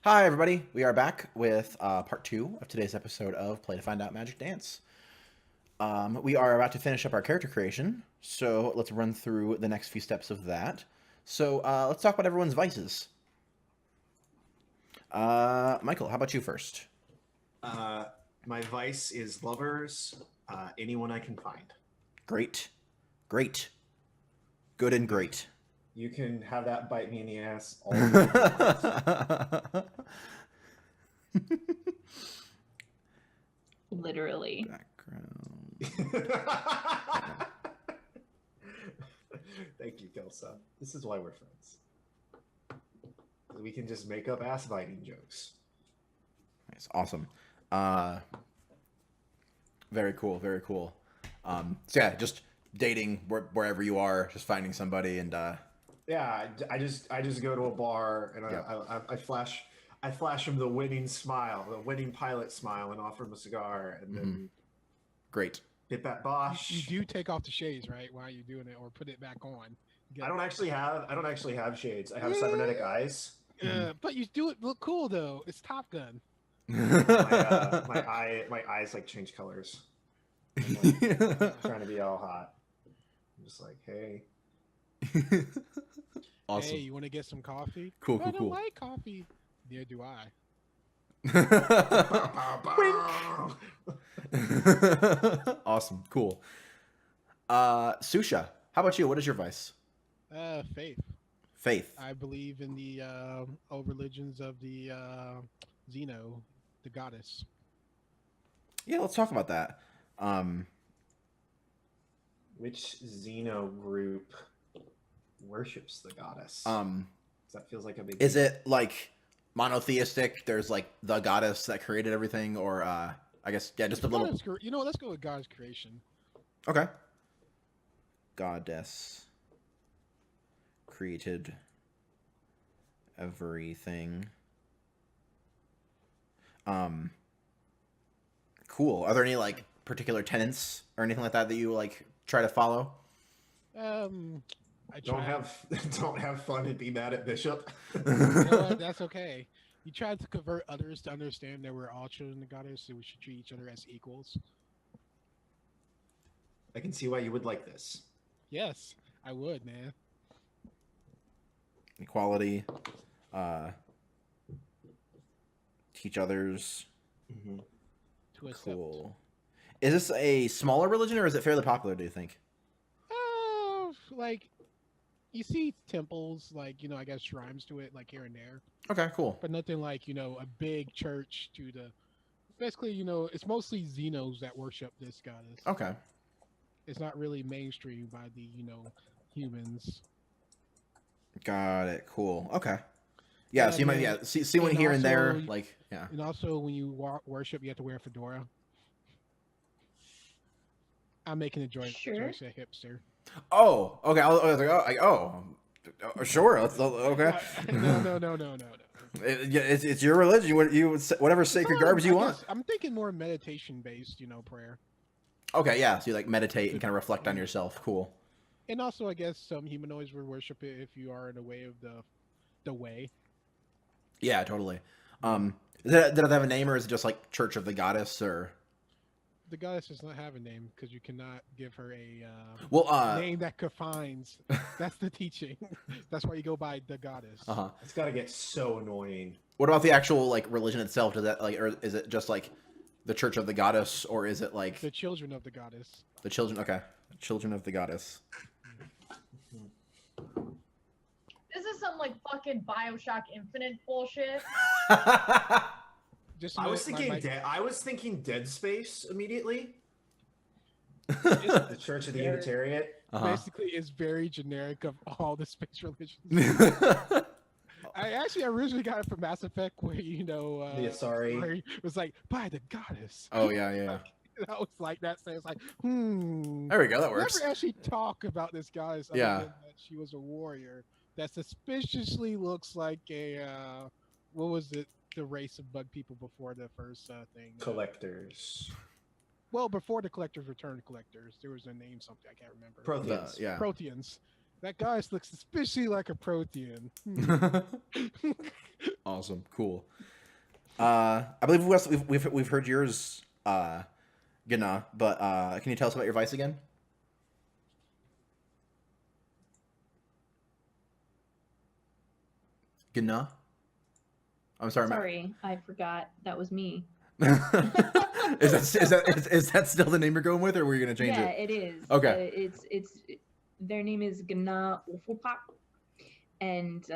Hi, everybody. We are back with part two of today's episode of Play to Find Out Magic Dance. We are about to finish up our character creation, so let's run through the next few steps of that. So let's talk about everyone's vices. Michael, how about you first? My vice is lovers, anyone I can find. Great. Great. Good and great. You can have that bite me in the ass all the time. Literally. Background. Thank you, Kelsa. This is why we're friends. We can just make up ass biting jokes. Nice. Awesome. Very cool. Very cool. So yeah, just dating wherever you are, just finding somebody and Yeah, I just go to a bar and I flash him the winning smile, the winning pilot smile, and offer him a cigar, and then great. hit that Bosch. You do take off the shades, right? While you're doing it, or put it back on. I don't actually have shades. I have cybernetic eyes. But you do it look cool though. It's Top Gun. My eyes like change colors. I'm like, trying to be all hot. I'm just like, hey. Awesome. Hey, you want to get some coffee? Cool. I don't like coffee. Neither do I. Awesome. Cool. Susha, how about you? What is your vice? Faith. Faith. I believe in the old religions of the Xeno, the goddess. Yeah, let's talk about that. Which Xeno group worships the goddess? That feels like a big. Is it like monotheistic? There's like the goddess that created everything, or I guess just a little. You know, let's go with God's creation. Okay. Goddess created everything. Cool. Are there any like particular tenets or anything like that that you like try to follow? I don't have fun and be mad at Bishop. You know what? That's okay. You tried to convert others to understand that we're all children of the goddess, so we should treat each other as equals. I can see why you would like this. Yes, I would, man. Equality. Teach others. To accept. Cool. Is this a smaller religion or is it fairly popular, do you think? Like, you see temples, like, I guess shrines to it, like here and there. Okay, cool. But nothing like, a big church to the. Basically, it's mostly Xenos that worship this goddess. Okay. It's not really mainstream by the, humans. Got it. Cool. Okay. Yeah, so you might see one here and there, like, yeah. And also, when you worship, you have to wear a fedora. I'm making a joke. Sure. Say hipster. Oh, okay. I was like, sure. Okay. No. It's your religion. Whatever sacred garbage you want. I'm thinking more meditation based, prayer. Okay, yeah. So you like meditate and kind of reflect on yourself. Cool. And also, I guess some humanoids would worship it if you are in the way of the way. Yeah, totally. Did it have a name, or is it just like Church of the Goddess, or? The goddess does not have a name because you cannot give her a name that confines. That's the teaching. That's why you go by the goddess. It's got to get so annoying. What about the actual like religion itself? Does that like, or is it just like the Church of the Goddess, or is it like the children of the goddess? The children. Okay, the children of the goddess. This is some like fucking BioShock Infinite bullshit. I was thinking Dead Space immediately. The Church of the Unitarian. Basically, it's very generic of all the space religions. I originally got it from Mass Effect, where Sorry, it was like by the goddess. Oh yeah. I was like that. So it's like, There we go. That works. Never actually talk about this goddess. Other than that she was a warrior that suspiciously looks like a what was it? The race of bug people before the first thing. Collectors. Well, before the collectors returned collectors, there was a name, something I can't remember. Protheans. Protheans. That guy looks suspiciously like a Prothean. Awesome. Awesome. Cool. I believe we've heard yours, Gna, but can you tell us about your vice again? Gna? I'm sorry. Sorry, I forgot that was me. Is that still the name you're going with, or were you gonna change Yeah, it? it is. Okay. It's their name is Gna Ufupak, and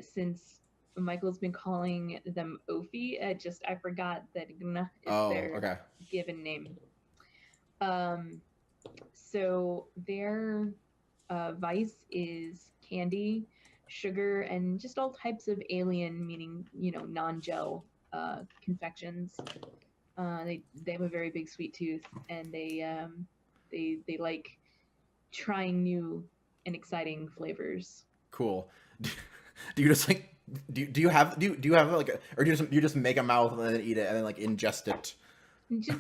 since Michael's been calling them Ophi, I forgot that Gna is their given name. So their vice is candy, sugar, and just all types of alien, meaning non-gel confections. They have a very big sweet tooth, and they like trying new and exciting flavors. Cool. Do you just like do you have like or do you just make a mouth and then eat it and then like ingest it? Just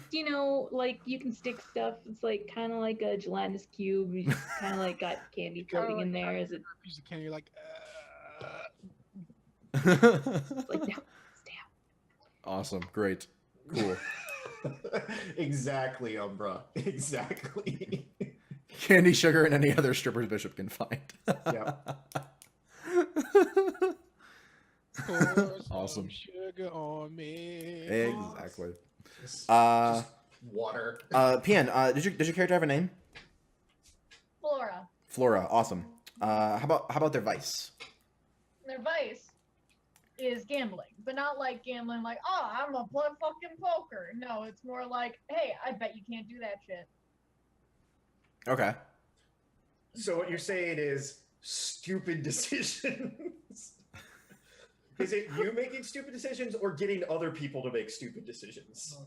like you can stick stuff. It's like kind of like a gelatinous cube. You just kind of like got candy floating in there. As a piece of candy, like. It's like no, stay out. Awesome, great, cool. Exactly, Umbra. Exactly. Candy, sugar, and any other strippers Bishop can find. Yep. Awesome. Sugar on me. Exactly. Just water. PN, does your character have a name? Flora. Flora, awesome. How about their vice? Their vice is gambling, but not like gambling like, oh, I'm gonna play fucking poker. No, it's more like, hey, I bet you can't do that shit. Okay. So what you're saying is stupid decisions. Is it you making stupid decisions or getting other people to make stupid decisions?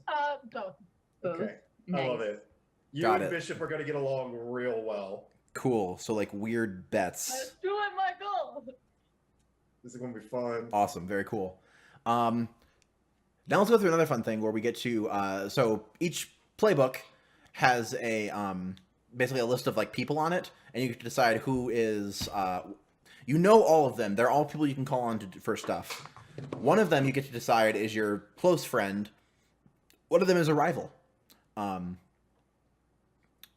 Both. Okay. Nice. I love it. You Got and it. Bishop are gonna get along real well. Cool. So like weird bets. Let's do it, Michael. This is gonna be fun. Awesome. Very cool. Now let's go through another fun thing where we get to so each playbook has a basically a list of like people on it, and you get to decide who is all of them. They're all people you can call on for stuff. One of them you get to decide is your close friend. One of them is a rival.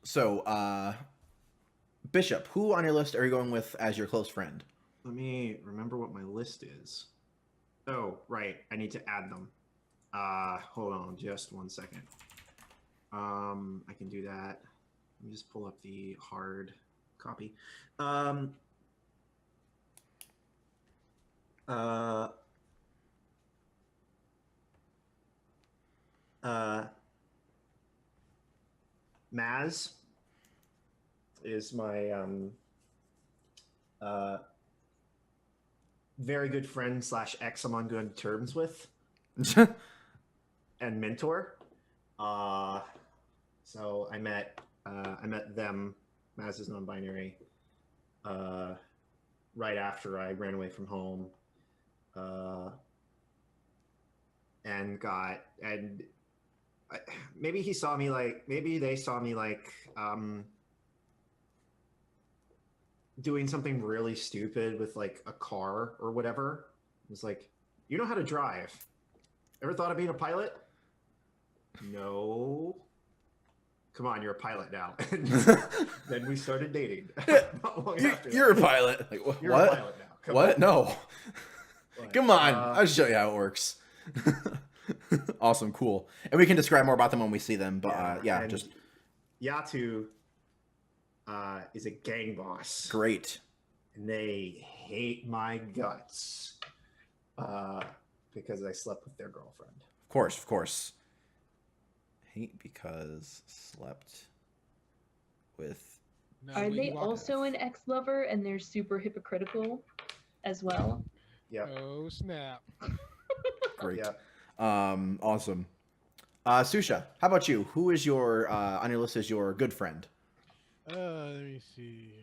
So Bishop, who on your list are you going with as your close friend? Let me remember what my list is. Oh, right. I need to add them. Hold on just 1 second. I can do that. Let me just pull up the hard copy. Maz is my very good friend / ex I'm on good terms with and mentor. So I met them. Maz is non-binary. Right after I ran away from home, maybe he saw me maybe they saw me doing something really stupid with like a car or whatever. It was like, you know how to drive. Ever thought of being a pilot? No. Come on, you're a pilot now. And then we started dating. You're a pilot. Like, You're what? a pilot now. What? No. But, Come on. I'll show you how it works. Awesome. Cool. And we can describe more about them when we see them. But and just Yatu is a gang boss. great. And they hate my guts because I slept with their girlfriend. Of course. Of course. Hate because slept with. Are they also an ex-lover and they're super hypocritical as well? Yeah. Oh snap! Great. Yeah. Awesome. Susha, how about you? Who is your on your list as your good friend? Let me see.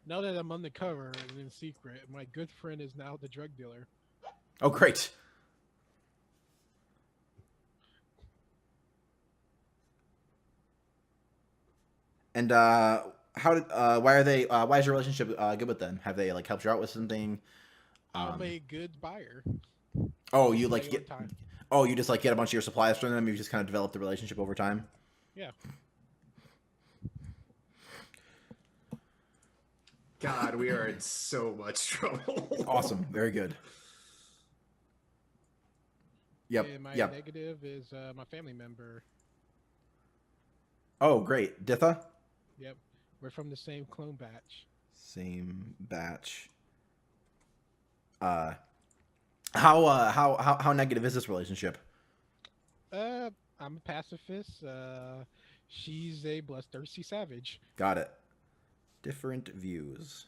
Now that I'm undercover and in secret, my good friend is now the drug dealer. Oh, great. And why is your relationship good with them? Have they like helped you out with something? I'm a good buyer. Oh, you Pay like on get. time. Oh, you just like get a bunch of your supplies from them. You just kind of develop the relationship over time. Yeah. God, we are in so much trouble. Awesome. Very good. Yep. And my Yep. negative is my family member. Oh, great. Ditha? Yep. We're from the same clone batch. Same batch. How negative is this relationship? I'm a pacifist. She's a bloodthirsty savage. Got it. Different views.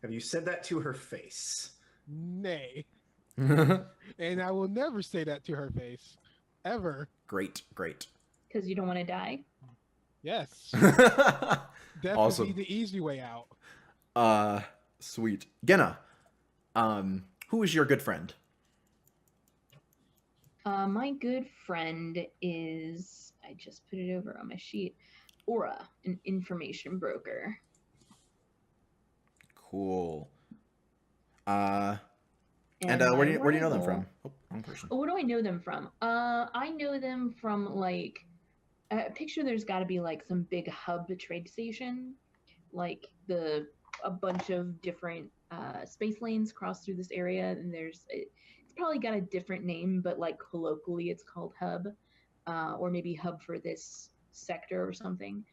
Have you said that to her face? Nay. And I will never say that to her face. Ever. Great. Because you don't want to die. Yes. Awesome. Death would be the easy way out. Sweet. Genna, who is your good friend? My good friend is, I just put it over on my sheet, Aura, an information broker. Cool. And where do you know them rival- from? Oh, wrong person. What do I know them from? I know them from like, picture there's got to be like some big hub trade station, like a bunch of different space lanes cross through this area, and it's probably got a different name, but like colloquially it's called hub, or maybe hub for this sector or something.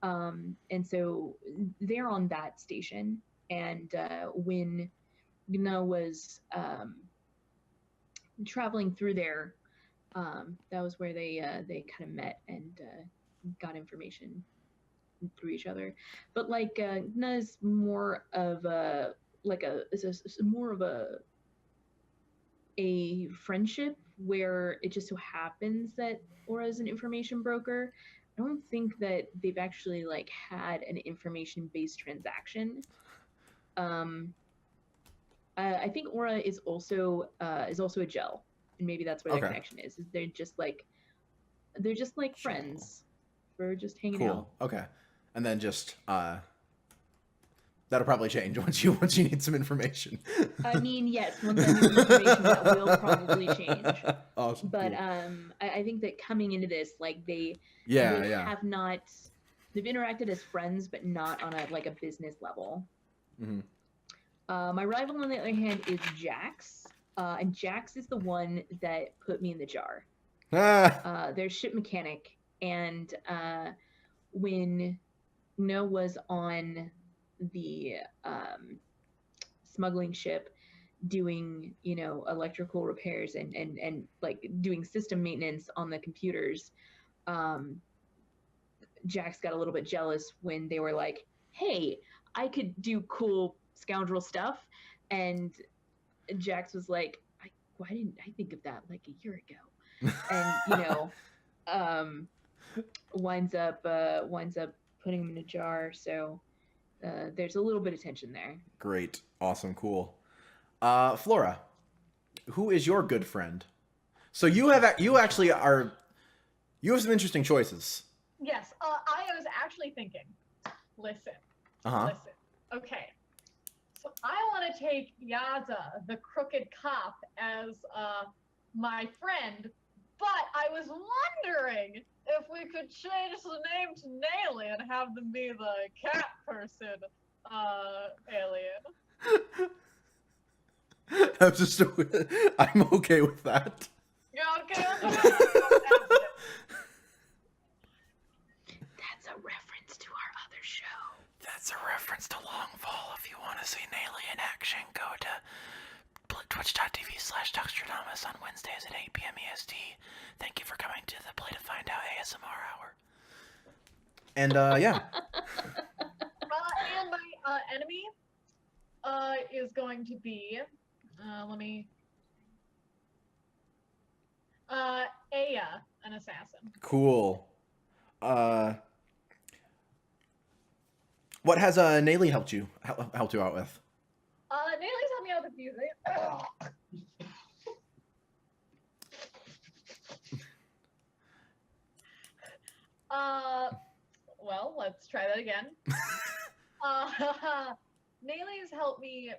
And so they're on that station, and when Gna was traveling through there, that was where they kind of met and got information through each other. But like Gna is more of a more of a friendship where it just so happens that Aura is an information broker. I don't think that they've actually like had an information-based transaction. I think Aura is also a gel, and maybe that's where the Okay. connection is. They're just like friends for just hanging Cool. out. Okay. And then just that'll probably change once you need some information. I mean, yes, once I have information, that will probably change. Awesome. But cool. I think that coming into this, like they yeah. have not, they've interacted as friends, but not on a business level. Mm-hmm. My rival, on the other hand, is Jax, and Jax is the one that put me in the jar. Their ship mechanic, and when Gna was on the smuggling ship doing electrical repairs and like doing system maintenance on the computers, Jax got a little bit jealous when they were like, hey, I could do cool scoundrel stuff, and Jax was like, why didn't I think of that like a year ago? And winds up putting him in a jar. So there's a little bit of tension there. Great. Awesome. Cool. Flora, who is your good friend? So you have some interesting choices. Yes, I was actually thinking. Listen. Uh-huh. Listen. Okay. So I want to take Yaza, the crooked cop, as my friend, but I was wondering if we could change the name to Naily and have them be the cat person alien. I'm okay with that. You're okay with that? That's a reference to our other show. That's a reference to Longfall. If you want to see Naily in action, go to twitch.tv/Duxtradamus on Wednesdays at 8 p.m. EST. Thank you for coming to the Play to Find Out ASMR hour. And, yeah. And my enemy is going to be, Aya, an assassin. Cool. What has Naily helped you out with? Naily's helped me out with a few things. Well, let's try that again. Naily's helped me.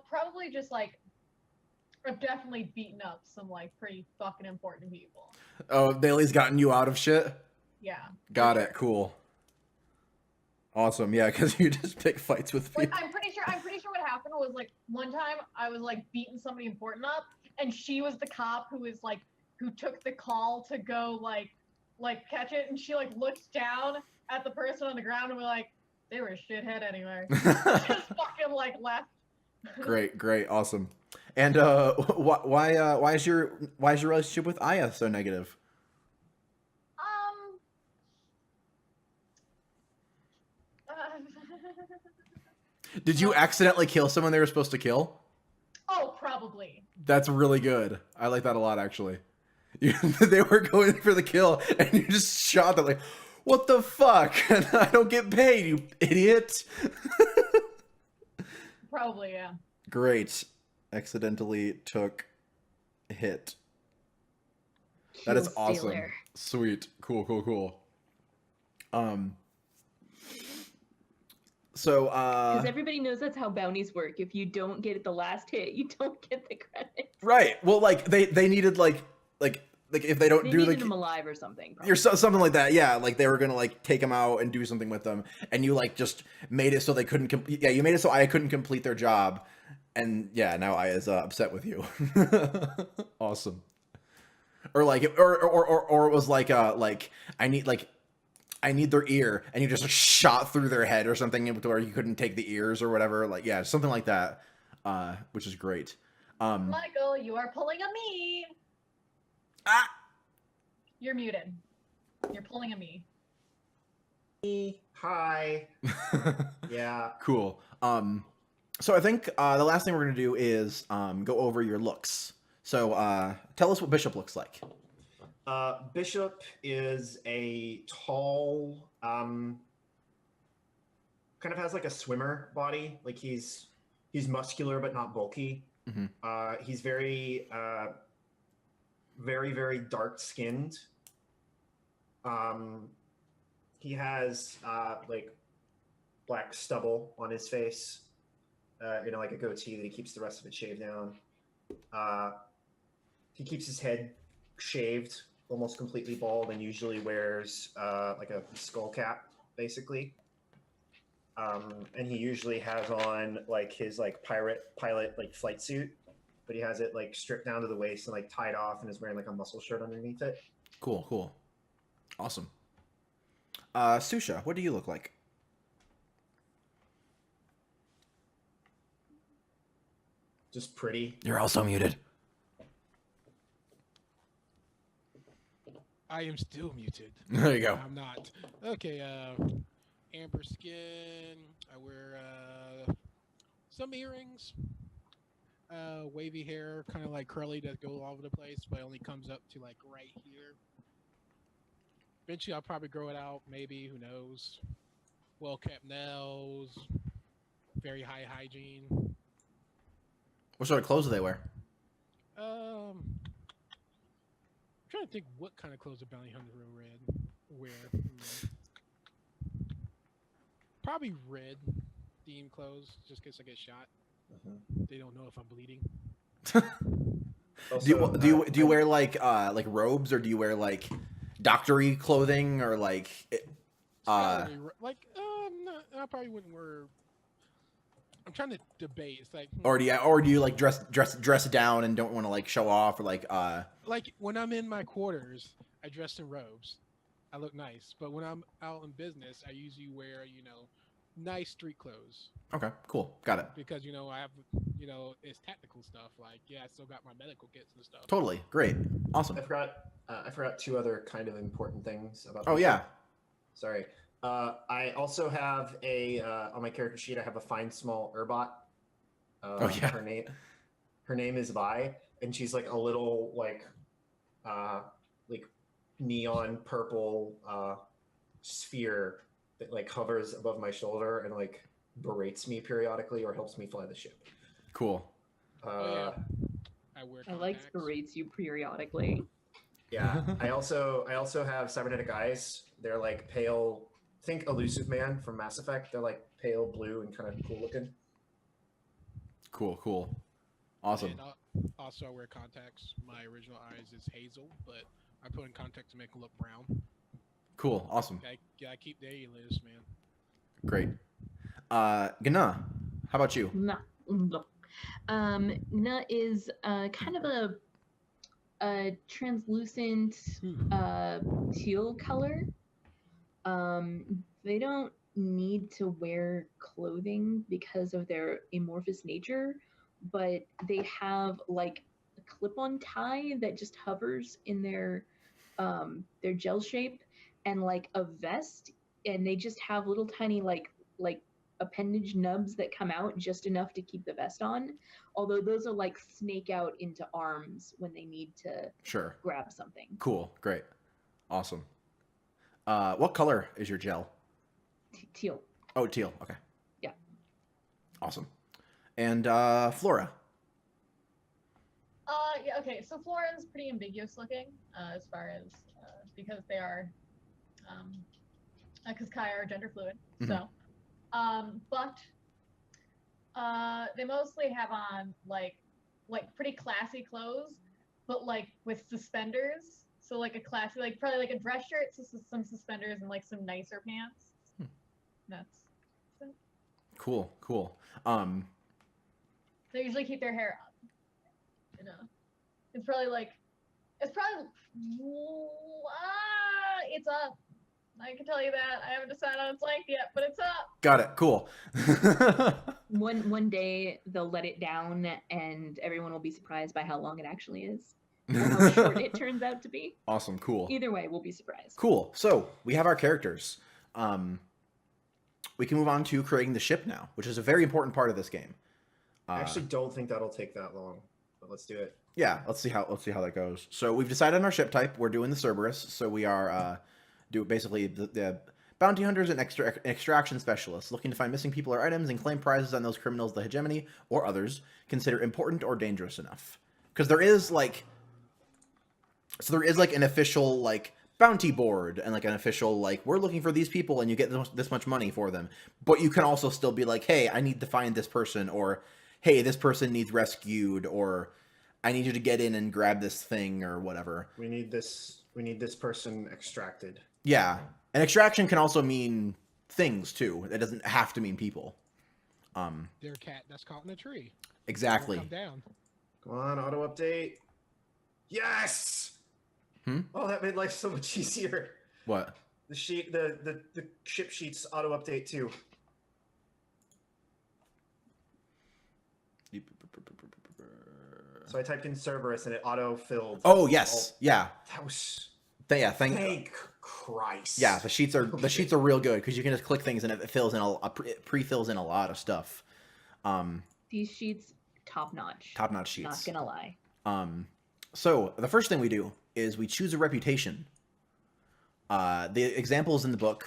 Probably just like I've definitely beaten up some like pretty fucking important people. Oh, Bailey's gotten you out of shit? Yeah. Got for it. sure. Cool. Awesome. Yeah, because you just pick fights with Like people. I'm pretty sure what happened was like one time I was like beating somebody important up, and she was the cop who took the call to go like catch it, and she like looked down at the person on the ground and was like, they were a shithead anyway. Just fucking like left. Great, great, awesome. And why is your relationship with Aya so negative? Um. Did you accidentally kill someone they were supposed to kill? Oh, probably. That's really good. I like that a lot, actually. They were going for the kill, and you just shot them like, what the fuck? I don't get paid, you idiot. Probably, yeah. Great. Accidentally took a hit. That is Kill awesome. stealer. Sweet. Cool, cool, cool. So, Because everybody knows that's how bounties work. If you don't get the last hit, you don't get the credit. right. Well, like they needed like if they don't They do needed the them alive or something. you're something like that. Yeah, like they were gonna like take them out and do something with them, and you like just made it so they couldn't. Yeah, you made it so I couldn't complete their job, and yeah, now I is upset with you. Awesome. Or like, or it was like I need their ear, and you just shot through their head or something, where you couldn't take the ears or whatever. Like, yeah, something like that, which is great. Michael, you are pulling a me. Ah! You're muted. You're pulling a me. Hi. Yeah. Cool. So I think the last thing we're gonna do is go over your looks. So tell us what Bishop looks like. Bishop is a tall, kind of has like a swimmer body. Like he's muscular but not bulky. Mm-hmm. He's very, very dark skinned. He has like black stubble on his face. Like a goatee that he keeps the rest of it shaved down. He keeps his head shaved, almost completely bald, and usually wears like a skull cap, basically. And he usually has on like his like pilot like flight suit, but he has it like stripped down to the waist and like tied off, and is wearing like a muscle shirt underneath it. Cool, cool, awesome. Susha, what do you look like? Just pretty. You're also muted. I am still muted. There you go. I'm not. Okay, amber skin. I wear some earrings. Wavy hair, kind of like curly that go all over the place, but only comes up to like right here. Eventually, I'll probably grow it out. Maybe, who knows? Well-kept nails. Very high hygiene. What sort of clothes do they wear? I'm trying to think what kind of clothes a bounty hunter will wear. Probably red themed clothes, just in case I get shot. They don't know if I'm bleeding. Also, do you wear like robes, or do you wear like doctory clothing, or like Like no, I probably wouldn't wear. I'm trying to debate. It's like or do you like dress down and don't want to like show off, or like when I'm in my quarters, I dress in robes. I look nice, but when I'm out in business, I usually wear nice street clothes. Okay, cool, got it. Because I have it's tactical stuff. Like I still got my medical kits and stuff. Totally, great, awesome. I forgot two other kind of important things about. Oh yeah. Sorry. I also have on my character sheet. I have a fine small Urbot. Oh yeah. Her name is Vi, and she's like a little like neon purple sphere that like hovers above my shoulder and like berates me periodically or helps me fly the ship. Cool. I like berates you periodically. Yeah. I also have cybernetic eyes. They're like pale. Think Elusive Man from Mass Effect. They're like pale blue and kind of cool looking. Cool. Awesome. And also, I wear contacts. My original eyes is hazel, but I put in contacts to make them look brown. Cool. Awesome. I keep the alias, man. Great. Gna, how about you? Nut is kind of a translucent teal color. They don't need to wear clothing because of their amorphous nature, but they have like a clip-on tie that just hovers in their gel shape, and like a vest, and they just have little tiny like appendage nubs that come out just enough to keep the vest on. Although those are like snake out into arms when they need to Sure. grab something. Cool. Great. Awesome. What color is your gel? Teal. Oh, teal. Okay. Yeah. Awesome. And Flora. Yeah, okay, so Flora's pretty ambiguous looking, as far as, because they are, because Kai are gender fluid, so, but, they mostly have on, like pretty classy clothes, but, like, with suspenders, so, like, a classy, like, probably, like, a dress shirt, so some suspenders, and, like, some nicer pants. That's it. Cool. They usually keep their hair up, you know. It's probably, it's up. I can tell you that. I haven't decided on its length yet, but it's up. Got it. Cool. One day they'll let it down, and everyone will be surprised by how long it actually is, or how short it turns out to be. Awesome. Cool. Either way, we'll be surprised. Cool. So we have our characters. We can move on to creating the ship now, which is a very important part of this game. I actually don't think that'll take that long, but let's do it. Yeah, let's see how that goes. So we've decided on our ship type. We're doing the Cerberus. So we are basically the bounty hunters and extraction specialists looking to find missing people or items and claim prizes on those criminals the hegemony or others consider important or dangerous enough. Because there is an official bounty board and an official we're looking for these people and you get this much money for them. But you can also still be like, hey, I need to find this person, or hey, this person needs rescued, or I need you to get in and grab this thing or whatever. We need this person extracted. Yeah. And extraction can also mean things too. It doesn't have to mean people. Their cat that's caught in a tree. Exactly. Come down. Come on, auto update. Yes. Oh, that made life so much easier. What? The ship sheets auto update too. So I typed in Cerberus and it auto filled. Oh yes, yeah. That was. Yeah, thank Christ. Yeah, the sheets are real good because you can just click things and it fills in it pre-fills in a lot of stuff. These sheets, top notch. Top notch sheets. Not gonna lie. So the first thing we do is we choose a reputation. The examples in the book.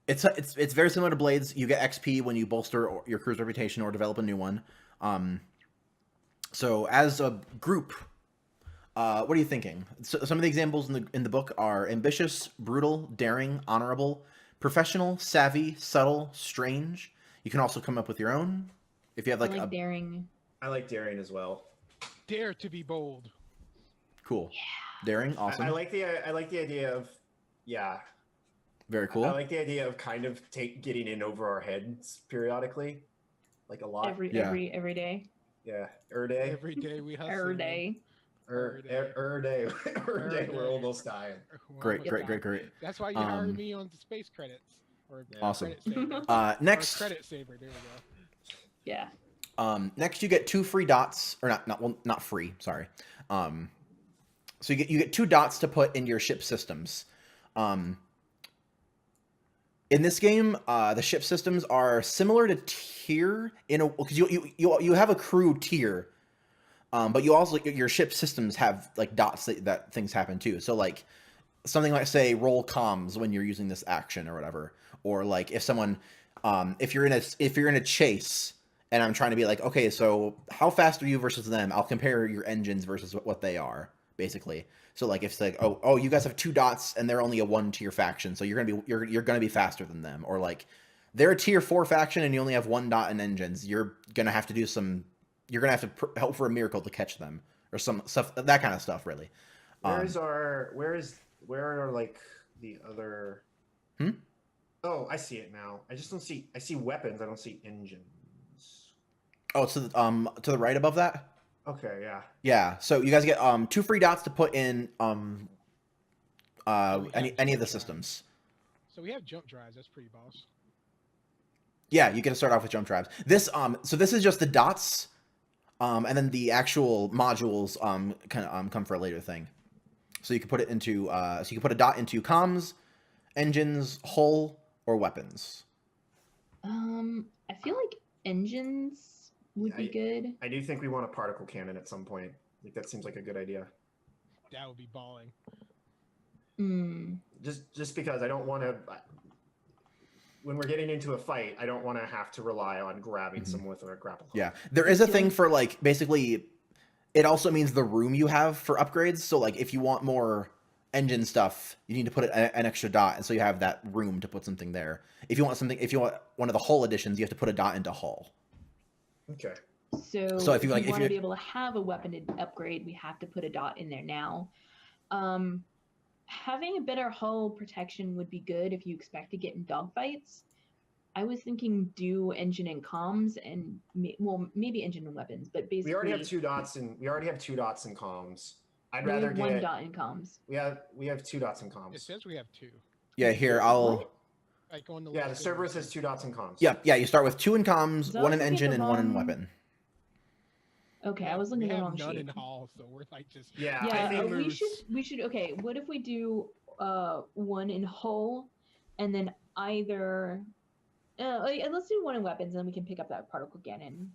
It's very similar to Blades. You get XP when you bolster your crew's reputation or develop a new one. So as a group, what are you thinking? So some of the examples in the book are ambitious, brutal, daring, honorable, professional, savvy, subtle, strange. You can also come up with your own. If you have daring. I like daring as well. Dare to be bold. Cool. Yeah. Daring, awesome. I like the idea of Very cool. I like the idea of kind of getting in over our heads periodically, like a lot. Every day. Yeah, day. Every day we hustle. Every day. Day. We're almost dying. Great. That's why you hired me on the space credits. Or Awesome. Credit saver. Next. Or credit saver. There we go. Yeah. Next, you get 2 free dots, or not free. Sorry. So you get 2 dots to put in your ship systems. In this game, the ship systems are similar to tier because you have a crew tier, but you also your ship systems have dots that things happen too. So something like say roll comms when you're using this action or whatever, or if someone if you're in a chase and I'm trying to be okay, so how fast are you versus them? I'll compare your engines versus what they are basically. So if it's you guys have 2 dots and they're only a 1 tier faction, so you're gonna be faster than them, or they're a tier 4 faction and you only have 1 dot in engines. You're gonna have to do some. You're gonna have to hope for a miracle to catch them or some stuff, that kind of stuff, really. Where are like the other? Oh, I see it now. I just don't see. I see weapons. I don't see engines. Oh, to the right above that. Okay, yeah. Yeah. So you guys get 2 free dots to put in any of the systems. So we have jump drives. That's pretty boss. Yeah, you get to start off with jump drives. This so this is just the dots, and then the actual modules kind of come for a later thing. So you can put it into so you can put a dot into comms, engines, hull, or weapons. I feel like engines would be good. I do think we want a particle cannon at some point. Like that seems like a good idea. That would be balling. Just because I don't want to. When we're getting into a fight, I don't want to have to rely on grabbing someone with a grapple hook. Yeah, there is a thing for like basically. It also means the room you have for upgrades. So like if you want more engine stuff, you need to put an extra dot, and so you have that room to put something there. If you want one of the hull editions, you have to put a dot into hull. Okay. So if you want to be able to have a weapon to upgrade, we have to put a dot in there now. Having a better hull protection would be good if you expect to get in dogfights. I was thinking do engine and comms, and maybe engine and weapons, but basically we already have 2 dots in comms. I'd we rather have get 1 dot in comms. We have 2 dots in comms. It says we have 2. Yeah, here I'll. Like on the Yeah, the server says 2 dots in comms. Yeah. You start with 2 in comms, So 1 in I was engine, looking and 1 in wrong- weapon. Okay, I was looking we at the have wrong none sheet. in hall, so we're like just Yeah, Yeah, I think we should. Okay, what if we do 1 in hull, and then either let's do 1 in weapons, and then we can pick up that particle cannon.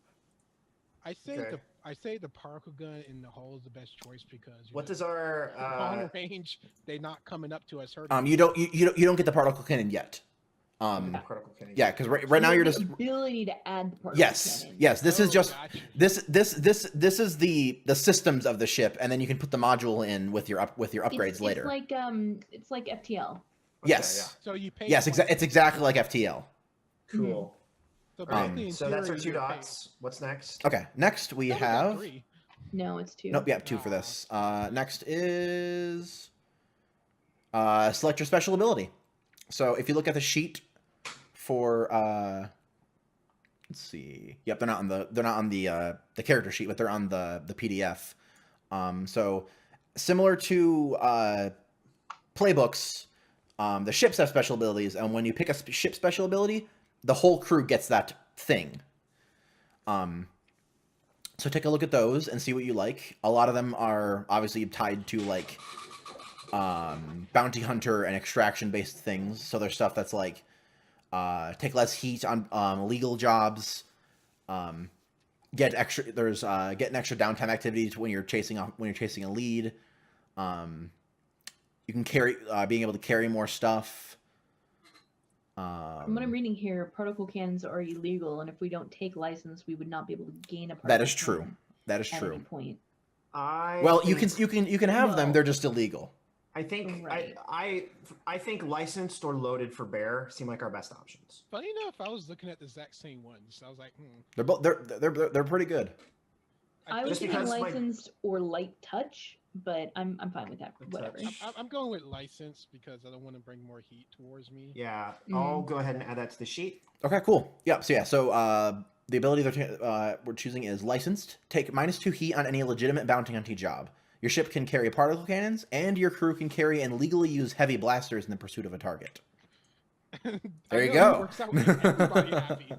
I say Okay. the particle gun in the hull is the best choice because What does our long range they're not coming up to us hurting. You don't get the particle cannon yet. particle cannon? Yeah, because right now You you're have just. the ability to add the particle Yes, cannon. yes. This is just gotcha. this is the systems of the ship, and then you can put the module in with your upgrades later. It's like FTL. Yes, So you pay. yes. It's exactly like FTL. Cool. So, Um, basically, in So that's our theory, 2 you're dots. What's next? Okay, next we paying- No, got have. 3. No, it's 2. Nope, yeah, 2 for this. Next is select your special ability. So if you look at the sheet for let's see. Yep, they're not on the character sheet, but they're on the PDF. So similar to playbooks, the ships have special abilities, and when you pick a ship special ability, the whole crew gets that thing. So take a look at those and see what you like. A lot of them are obviously tied to like bounty hunter and extraction based things. So there's stuff that's like take less heat on legal jobs. Get an extra downtime activities when you're chasing a lead. You can carry being able to carry more stuff. From what I'm reading here, particle cannons are illegal, and if we don't take license, we would not be able to gain a particle That is true. cannon That is at any true. point. Well, you can have them. No. They're just illegal. I think Right. I think licensed or loaded for bear seem like our best options. Funny enough, I was looking at the exact same ones. I was like, They're both they're pretty good. I was Just thinking because my- licensed or light touch, but I'm fine with that. The Whatever. touch. I'm going with license because I don't want to bring more heat towards me. Yeah, I'll go ahead and add that to the sheet. Okay, cool. Yeah. So the ability we're choosing is licensed. Take -2 heat on any legitimate bounty hunting job. Your ship can carry particle cannons, and your crew can carry and legally use heavy blasters in the pursuit of a target. There you go. It works out with everybody happy.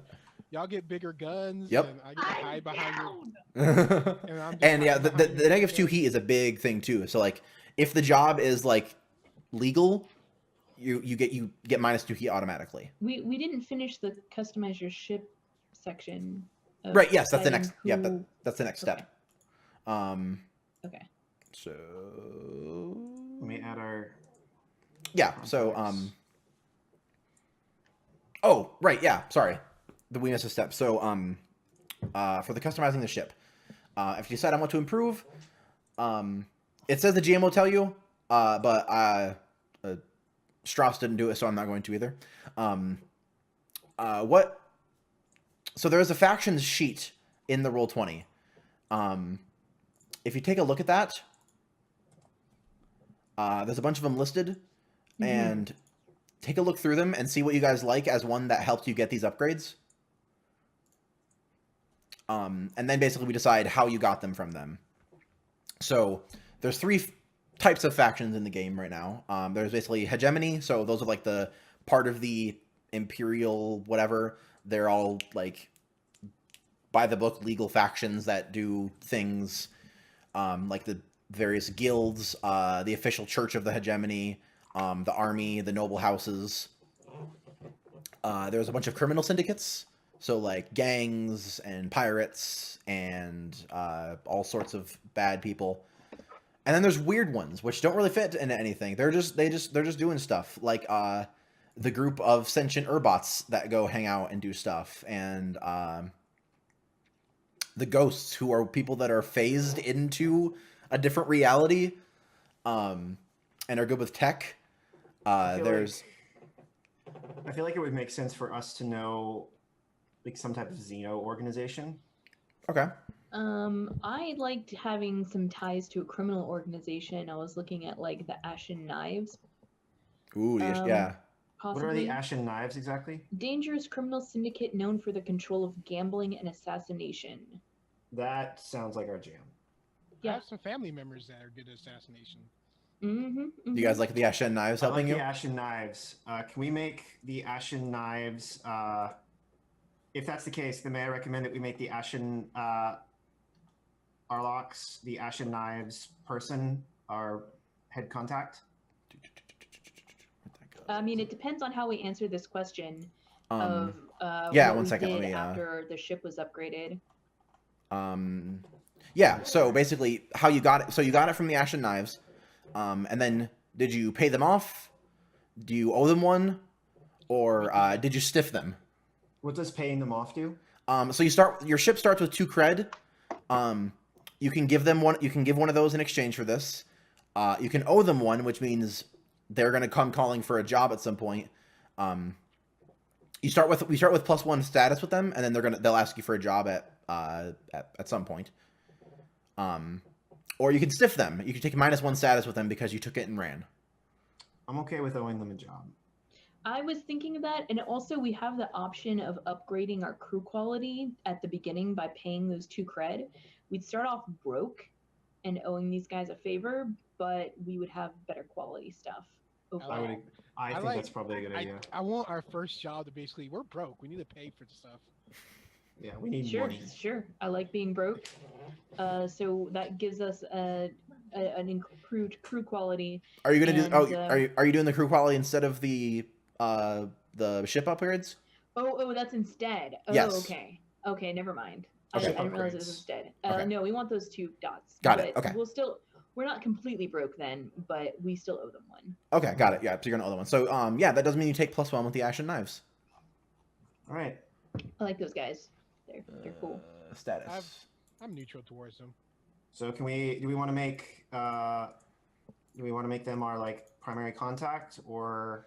Y'all get bigger guns. Yep. And I get to hide I'm behind down. and I'm just And yeah, hiding the behind your -2 heat is a big thing too. So like, if the job is like legal, you get -2 heat automatically. We didn't finish the customize your ship section. Of Right. Yes, that's the next. deciding Yeah, who- that's the next Okay. step. Okay. So Let me add our. yeah. So complex. Oh, right. Yeah. Sorry. We missed a step. So for the customizing the ship, if you decide on what to improve, it says the GM will tell you, but Strauss didn't do it, so I'm not going to either. what? So there's a factions sheet in the Roll20. If you take a look at that, there's a bunch of them listed, and take a look through them and see what you guys like as one that helped you get these upgrades. And then basically we decide how you got them from them. So there's three types of factions in the game right now. There's basically hegemony, so those are like the part of the imperial whatever. They're all like by the book legal factions that do things like the various guilds, the official church of the hegemony, the army, the noble houses. There's a bunch of criminal syndicates, so like gangs and pirates and all sorts of bad people. And then there's weird ones which don't really fit into anything. They're just doing stuff like the group of sentient Urbots that go hang out and do stuff, and the ghosts, who are people that are phased into a different reality, and are good with tech. I feel like it would make sense for us to know like some type of Xeno organization. Okay. I liked having some ties to a criminal organization. I was looking at like the Ashen Knives. Ooh, yeah. Possibly. What are the Ashen Knives exactly? Dangerous criminal syndicate known for the control of gambling and assassination. That sounds like our jam. I Yeah. have some family members that are good at assassination. You guys like the Ashen Knives helping I like you? the Ashen Knives. Can we make the Ashen Knives? If that's the case, then may I recommend that we make the Ashen Arlocks, the Ashen Knives person, our head contact? I mean, it depends on how we answer this question of yeah, what one we second, did let me, after the ship was upgraded. Yeah, so basically how you got it. So you got it from the Ashen Knives, and then did you pay them off? Do you owe them one? Or did you stiff them? What does paying them off do? So your ship starts with 2 cred. You can give them one. You can give one of those in exchange for this. You can owe them one, which means they're going to come calling for a job at some point. We start with +1 status with them, and then they'll ask you for a job at some point. Or you can stiff them. You can take -1 status with them because you took it and ran. I'm okay with owing them a job. I was thinking of that, and also we have the option of upgrading our crew quality at the beginning by paying those 2 cred. We'd start off broke and owing these guys a favor, but we would have better quality stuff overall. I think that's probably a good idea. I want our first job to basically, we're broke. We need to pay for the stuff. Yeah, we need Sure, money. sure. I like being broke. So that gives us an improved crew quality. Are you gonna And, are you doing the crew quality instead of the ship upgrades? Oh, that's instead. Oh, Yes. Okay, never mind. Okay. I didn't realize it was instead. Okay. No, we want those 2 dots. Got it, But okay. we're not completely broke then, but we still owe them one. Okay, got it. Yeah, so you're gonna owe them one. So yeah, that does mean you take +1 with the Ashen Knives. All right. I like those guys. They're cool. Status. I'm neutral towards them. So do we want to make them our like primary contact, or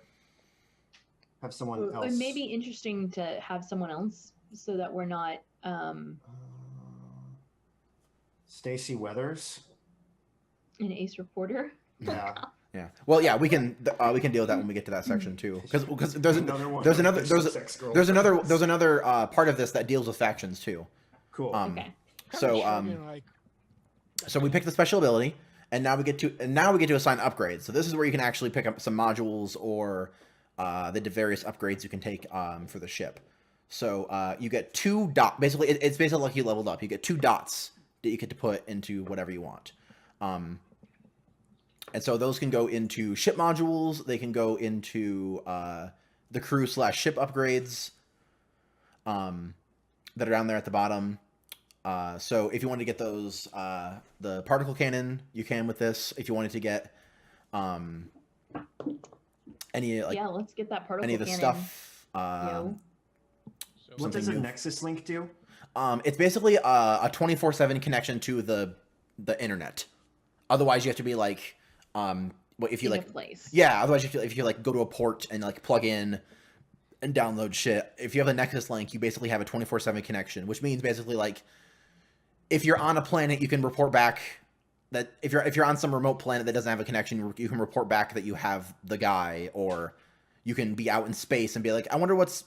have someone else? It may be interesting to have someone else so that we're not Stacy Weathers. an ace reporter. Yeah. Yeah. Well, yeah, we can deal with that when we get to that section too, because there's another part of this that deals with factions too. Cool. Okay. So we pick the special ability, and now we get to assign upgrades. So this is where you can actually pick up some modules or the various upgrades you can take for the ship. So you get 2 dots. Basically, it's basically like you leveled up. You get 2 dots that you get to put into whatever you want. And so those can go into ship modules. They can go into the crew/ship upgrades that are down there at the bottom. So if you want to get those, the particle cannon, you can with this. If you wanted to get any like let's get that particle any of the cannon. stuff. What does a new. Nexus link do? It's basically a 24/7 connection to the internet. Otherwise, you have to be like, if you In a like, place. yeah. Otherwise, if you like go to a port and like plug in and download shit. If you have a Nexus link, you basically have a 24/7 connection, which means basically like if you're on a planet, you can report back that if you're on some remote planet that doesn't have a connection, you can report back that you have the guy, or you can be out in space and be like, I wonder what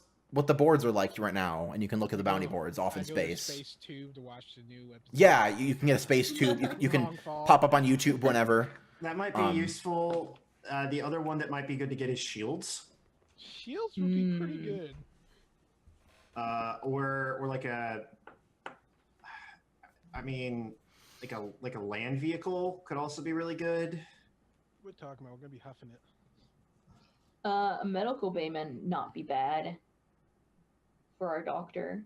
the boards are like right now, and you can look at the bounty boards off in space. Space Tube to watch the new episode. Yeah, you can get a space tube. You can pop up on YouTube whenever. That might be useful. The other one that might be good to get is shields. Shields would be pretty good. Or like like a land vehicle could also be really good. We're talking about. We're gonna be huffing it. A medical bay may not be bad for our doctor.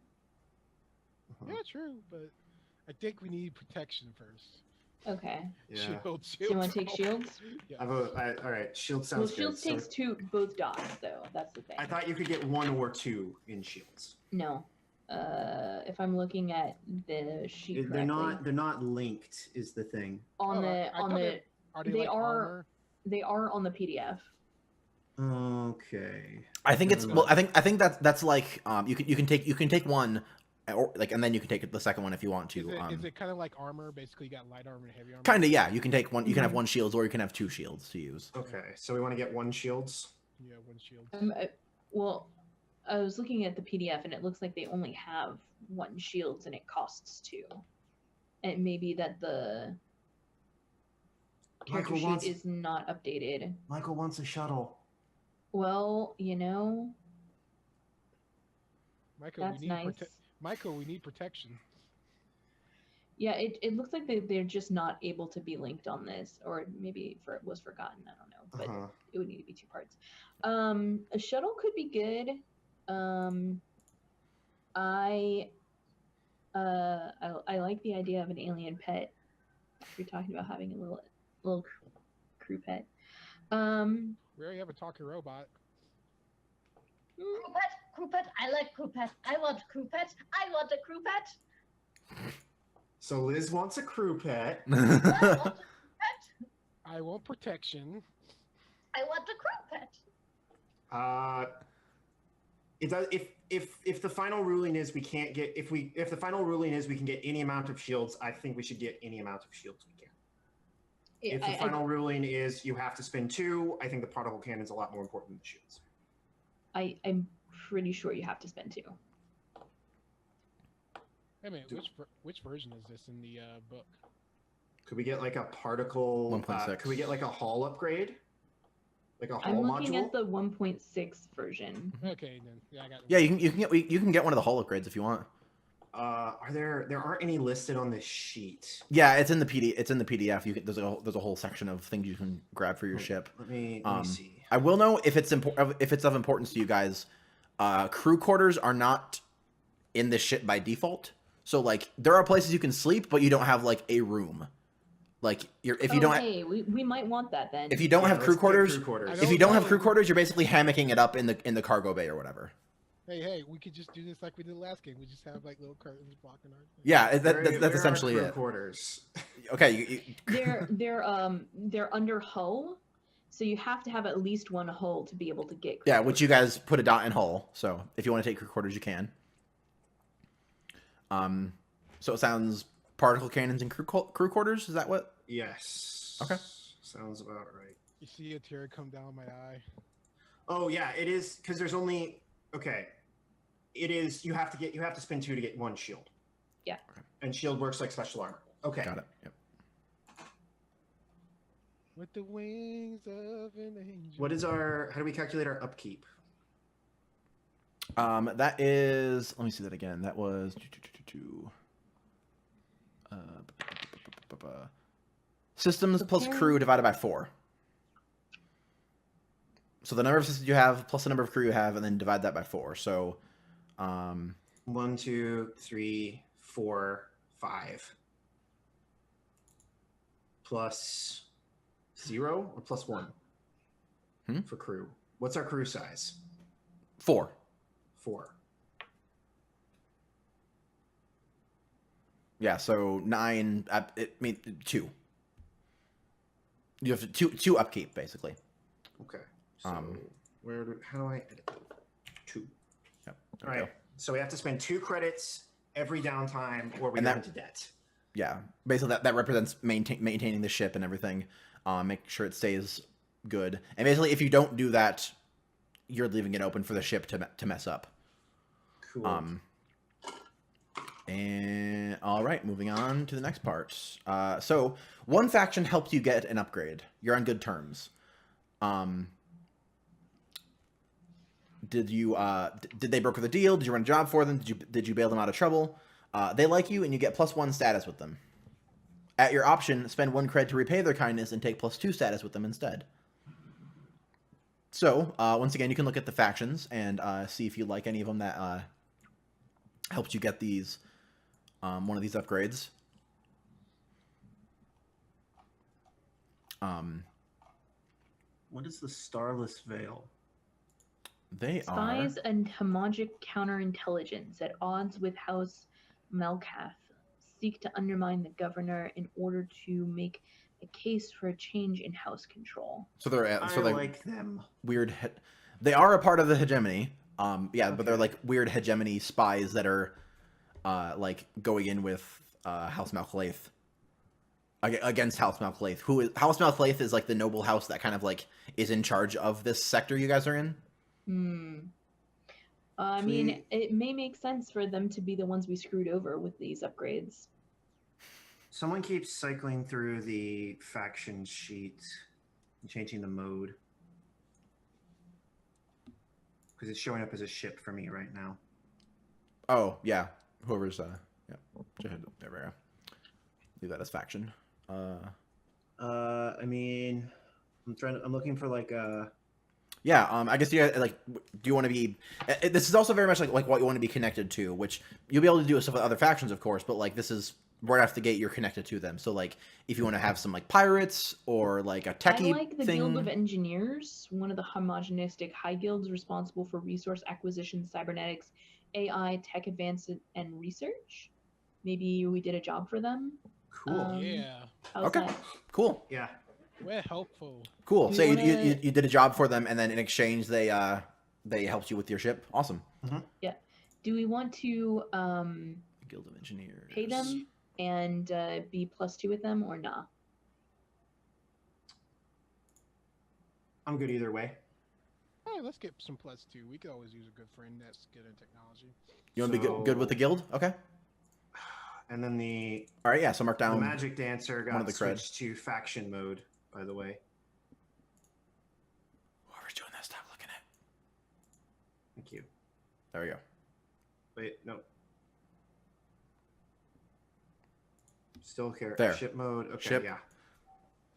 Yeah, true, but I think we need protection first. Okay. Yeah. Shields. Do you want to take shields? Yeah. All right, shield sounds Well, good. shields takes both dots, though. That's the thing. I thought you could get 1 or 2 in shields. No. If I'm looking at the sheet They're correctly, not linked is the thing. on Oh, the I on thought the Are they, they like are- armor? they are on the PDF. Okay. I think it's well. I think that's like you can take one, or like, and then you can take the second one if you want to. Is it kind of like armor? Basically, you got light armor and heavy armor. Kind of, yeah. You can take one. You can have one shields, or you can have 2 shields to use. Okay, so we want to get 1 shields. Yeah, one shield. Well, I was looking at the PDF, and it looks like they only have 1 shields, and it costs 2. And maybe that the character Michael sheet is not updated. Michael wants a shuttle. Well, you know, Michael, that's we need nice. Michael, we need protection. Yeah, it looks like they're just not able to be linked on this, or maybe it was forgotten. I don't know, but it would need to be 2 parts. A shuttle could be good. I like the idea of an alien pet. If you're talking about having a little crew pet. We already have a talking robot. Crew pet. I like crew pet. I want crew pet. I want a crew pet. So Liz wants a crew pet. I want a crew pet. I want protection. I want a crew pet. It does. If the final ruling is we can't get if the final ruling is we can get any amount of shields, I think we should get any amount of shields we can. If the final ruling is you have to spend 2, I think the particle cannon's a lot more important than the shields. I'm pretty sure you have to spend 2. Hey man, which version is this in the book? Could we get like a particle? 1.6. Could we get like a hull upgrade? Like a I'm hull looking module? at the 1.6 version. Okay, then yeah, I got it. Yeah, you can get one of the hull upgrades if you want. There aren't any listed on this sheet. Yeah, it's in the PDF. There's a whole section of things you can grab for your ship. Let me see. I will know if it's of importance to you guys. Crew quarters are not in this ship by default. So like there are places you can sleep, but you don't have like a room. Like if you don't. Hey, we might want that then. If you don't have crew quarters, quarters. if you don't have crew quarters, you're basically hammocking it up in the cargo bay or whatever. Hey, we could just do this like we did last game. We just have like little curtains blocking our. Yeah, Where that's are essentially crew it. Quarters. Okay. They're under hull, so you have to have at least 1 hull to be able to get. Yeah, which you guys put a dot in hull. So if you want to take crew quarters, you can. So it sounds particle cannons and crew quarters. Is that what? Yes. Okay. Sounds about right. You see a tear come down my eye. Oh yeah, it is because there's only okay. It is you have to spend 2 to get 1 shield. Yeah. And shield works like special armor. Okay. Got it. Yep. With the wings of an angel. What is our? How do we calculate our upkeep? That is. Let me see that again. That was. Systems plus crew divided by 4. So the number of systems you have plus the number of crew you have, and then divide that by 4. So, 1, 2, 3, 4, 5. Plus 0 or plus 1 for crew. What's our crew size? 4. 4. Yeah. So 9. I mean 2. You have to two upkeep basically. Okay. So how do I edit 2? All right. So we have to spend 2 credits every downtime, or we And go that- into debt. Yeah, basically that represents maintaining the ship and everything. Make sure it stays good. And basically, if you don't do that, you're leaving it open for the ship to mess up. Cool. And all right, moving on to the next part. So one faction helped you get an upgrade. You're on good terms. Did they broker the deal? Did you run a job for them? Did you bail them out of trouble? They like you, and you get +1 status with them. At your option, spend 1 cred to repay their kindness and take +2 status with them instead. So, once again, you can look at the factions and see if you like any of them that helped you get these one of these upgrades. What is the Starless Veil? They Spies and Hamagic counterintelligence at odds with House Melkath seek to undermine the governor in order to make a case for a change in house control. So they're I like them. weird. They are a part of the hegemony. But they're like weird hegemony spies that are like going in with House Malclaith against House Malclaith. House Malclaith is like the noble house that kind of like is in charge of this sector you guys are in. I mean, it may make sense for them to be the ones we screwed over with these upgrades. Someone keeps cycling through the faction sheet and changing the mode. Because it's showing up as a ship for me right now. Oh, whoever's yeah. There we go. Leave that as faction. I mean, I'm looking for like a... Yeah, I guess you like. Do you want to be? This is also very much like what you want to be connected to, which you'll be able to do stuff with other factions, of course. But like, this is right off the gate, you're connected to them. So like, if you want to have some like pirates or like a techie I like the thing. Guild of Engineers, one of the homogenistic high guilds responsible for resource acquisition, cybernetics, AI, tech advancement, and research. Maybe we did a job for them. Cool. Yeah, How's Okay. that? Cool. Yeah. we're helpful. Cool. Do So you you wanna- did a job for them, and then in exchange they helped you with your ship. Awesome. Do we want to Guild of Engineers. pay them and be +2 with them or not? I'm good either way. Hey, let's get some +2. We could always use a good friend that's good in technology. You want to be good with the guild? Okay. And then the All right. Yeah. So mark down. Magic Dancer one got of the cred. switched to faction mode, by the way. Whoever's doing that, stop looking at. Thank you. There we go. Wait, no. Still care. There. Ship mode. Okay, Ship. yeah.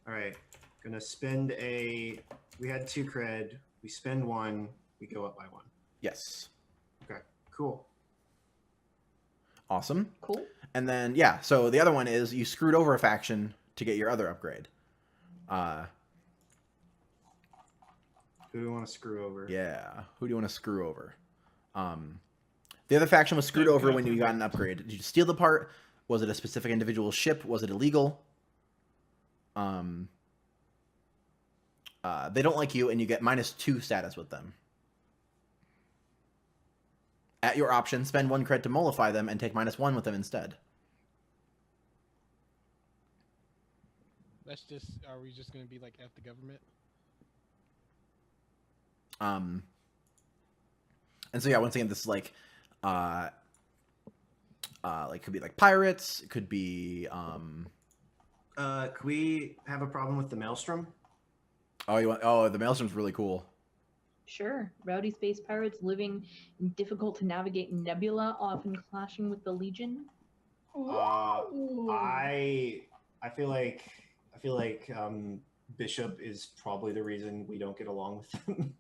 All right. Gonna spend a... We had 2 cred. We spend 1. We go up by 1. Yes. Okay, cool. Awesome. Cool. And then yeah, so the other one is you screwed over a faction to get your other upgrade. Who do we want to screw over? Yeah. Who do you want to screw over? The other faction was screwed over when you got an upgrade. Did you steal the part? Was it a specific individual ship? Was it illegal? They don't like you, and you get -2 status with them. At your option, spend 1 cred to mollify them and take -1 with them instead. That's just. Are we just gonna be like F the government? And so yeah, once again, this is like could be like pirates. It could be Could we have a problem with the Maelstrom? the Maelstrom's really cool. Sure. Rowdy space pirates living in difficult to navigate nebula, often clashing with the Legion. Ooh. I feel like Bishop is probably the reason we don't get along with them.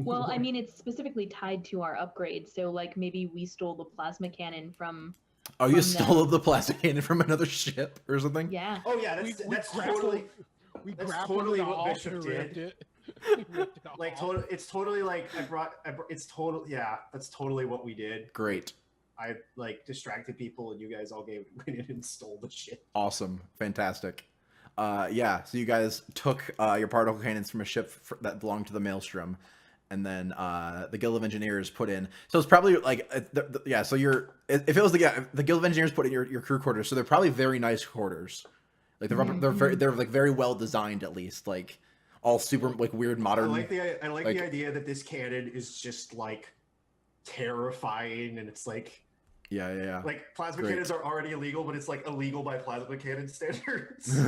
Well, I mean, it's specifically tied to our upgrade. So, like, maybe we stole the plasma cannon from. Oh, you From stole the plastic cannon from another ship or something? Yeah. Oh yeah, that's totally We that's grappled totally it what off Bishop and did. ripped it. We ripped it like off. total. It's totally like it's total. Yeah, that's totally what we did. Great. I like distracted people, and you guys all went in and stole the shit. Awesome. Fantastic. Yeah, so you guys took your particle cannons from a ship that belonged to the Maelstrom, and then the Guild of Engineers put in. So it's probably like yeah. So if it was the Guild of Engineers put in your crew quarters, so they're probably very nice quarters. Like they're like very well designed, at least, like all super like weird modern. I like the idea that this cannon is just like terrifying, and it's like yeah. like plasma cannons are already illegal, but it's like illegal by plasma cannon standards.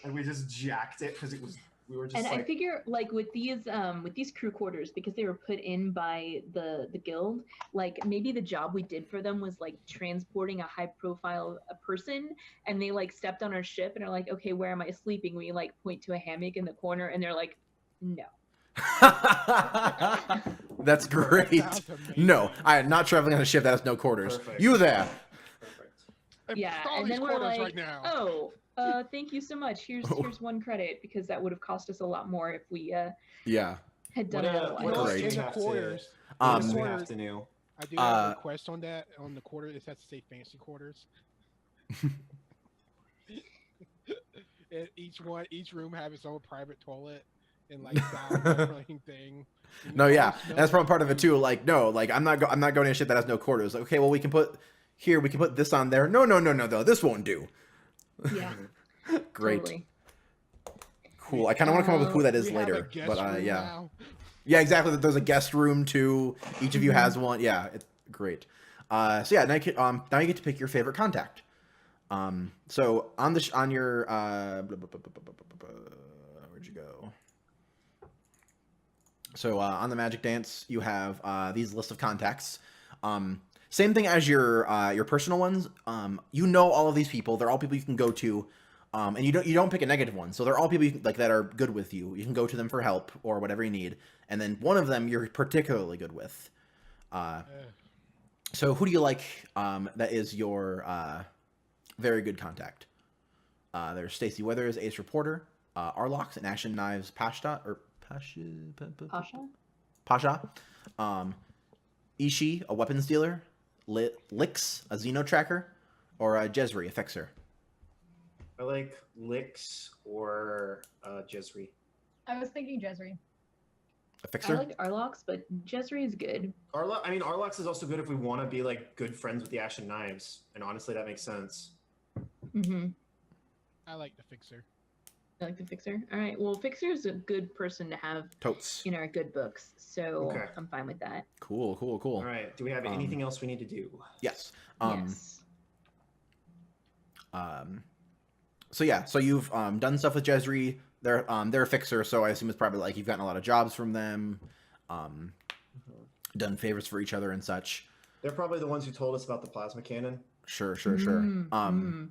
And we just jacked it because we were just And like... I figure, like, with these crew quarters, because they were put in by the guild, like maybe the job we did for them was like transporting a high profile person, and they like stepped on our ship and are like, okay, where am I sleeping? We like point to a hammock in the corner, and they're like, no. That's great. That's No, I am not traveling on a ship that has no quarters. Perfect. You there? Perfect. Yeah, All and these then we're quarters like, right now. oh, thank you so much. Here's 1 credit, because that would have cost us a lot more if we Yeah. had done What it else otherwise. Great. do we In the have to... quarters. What else Um, do we have to do? I do have a request on that. On the quarter, it has to say fancy quarters. Each room have its own private toilet and like sound thing. No, yeah, that's probably part of it too. Like, no, like I'm not going to a ship that has no quarters. Like, okay, well we can put this on there. No, this won't do. Yeah. Great. Totally. Cool. I kind of want to come up with who that is We have later, a guest but room yeah. now. Yeah, exactly. There's a guest room too. Each of you has one. Yeah, it's great. So yeah, now you get to pick your favorite contact. So on your where'd you go? So on the Magic Dance, you have these lists of contacts. Same thing as your personal ones. You know all of these people. They're all people you can go to. And you don't pick a negative one. So they're all people that are good with you. You can go to them for help or whatever you need. And then one of them you're particularly good with. So who do you like that is your very good contact? There's Stacy Withers, Ace Reporter, Arlox, and Ashen Knives Pasha. Ishi, a weapons dealer, Lix, a Xeno tracker, or Jezri, a fixer. I like Lix or Jezri. I was thinking Jezri. A I fixer? liked Arlox, but Jezri is good. Arlox is also good if we want to be like good friends with the Ashen Knives, and honestly, that makes sense. Mm-hmm. I like the fixer. I like the fixer. All right. Well, fixer is a good person to have Totes. in our good books, so Okay. I'm fine with that. Cool. All right. Do we have anything else we need to do? Yes. Yes. So yeah, so you've done stuff with Jezri. They're a fixer, so I assume it's probably like you've gotten a lot of jobs from them, done favors for each other and such. They're probably the ones who told us about the plasma cannon. Sure. Mm.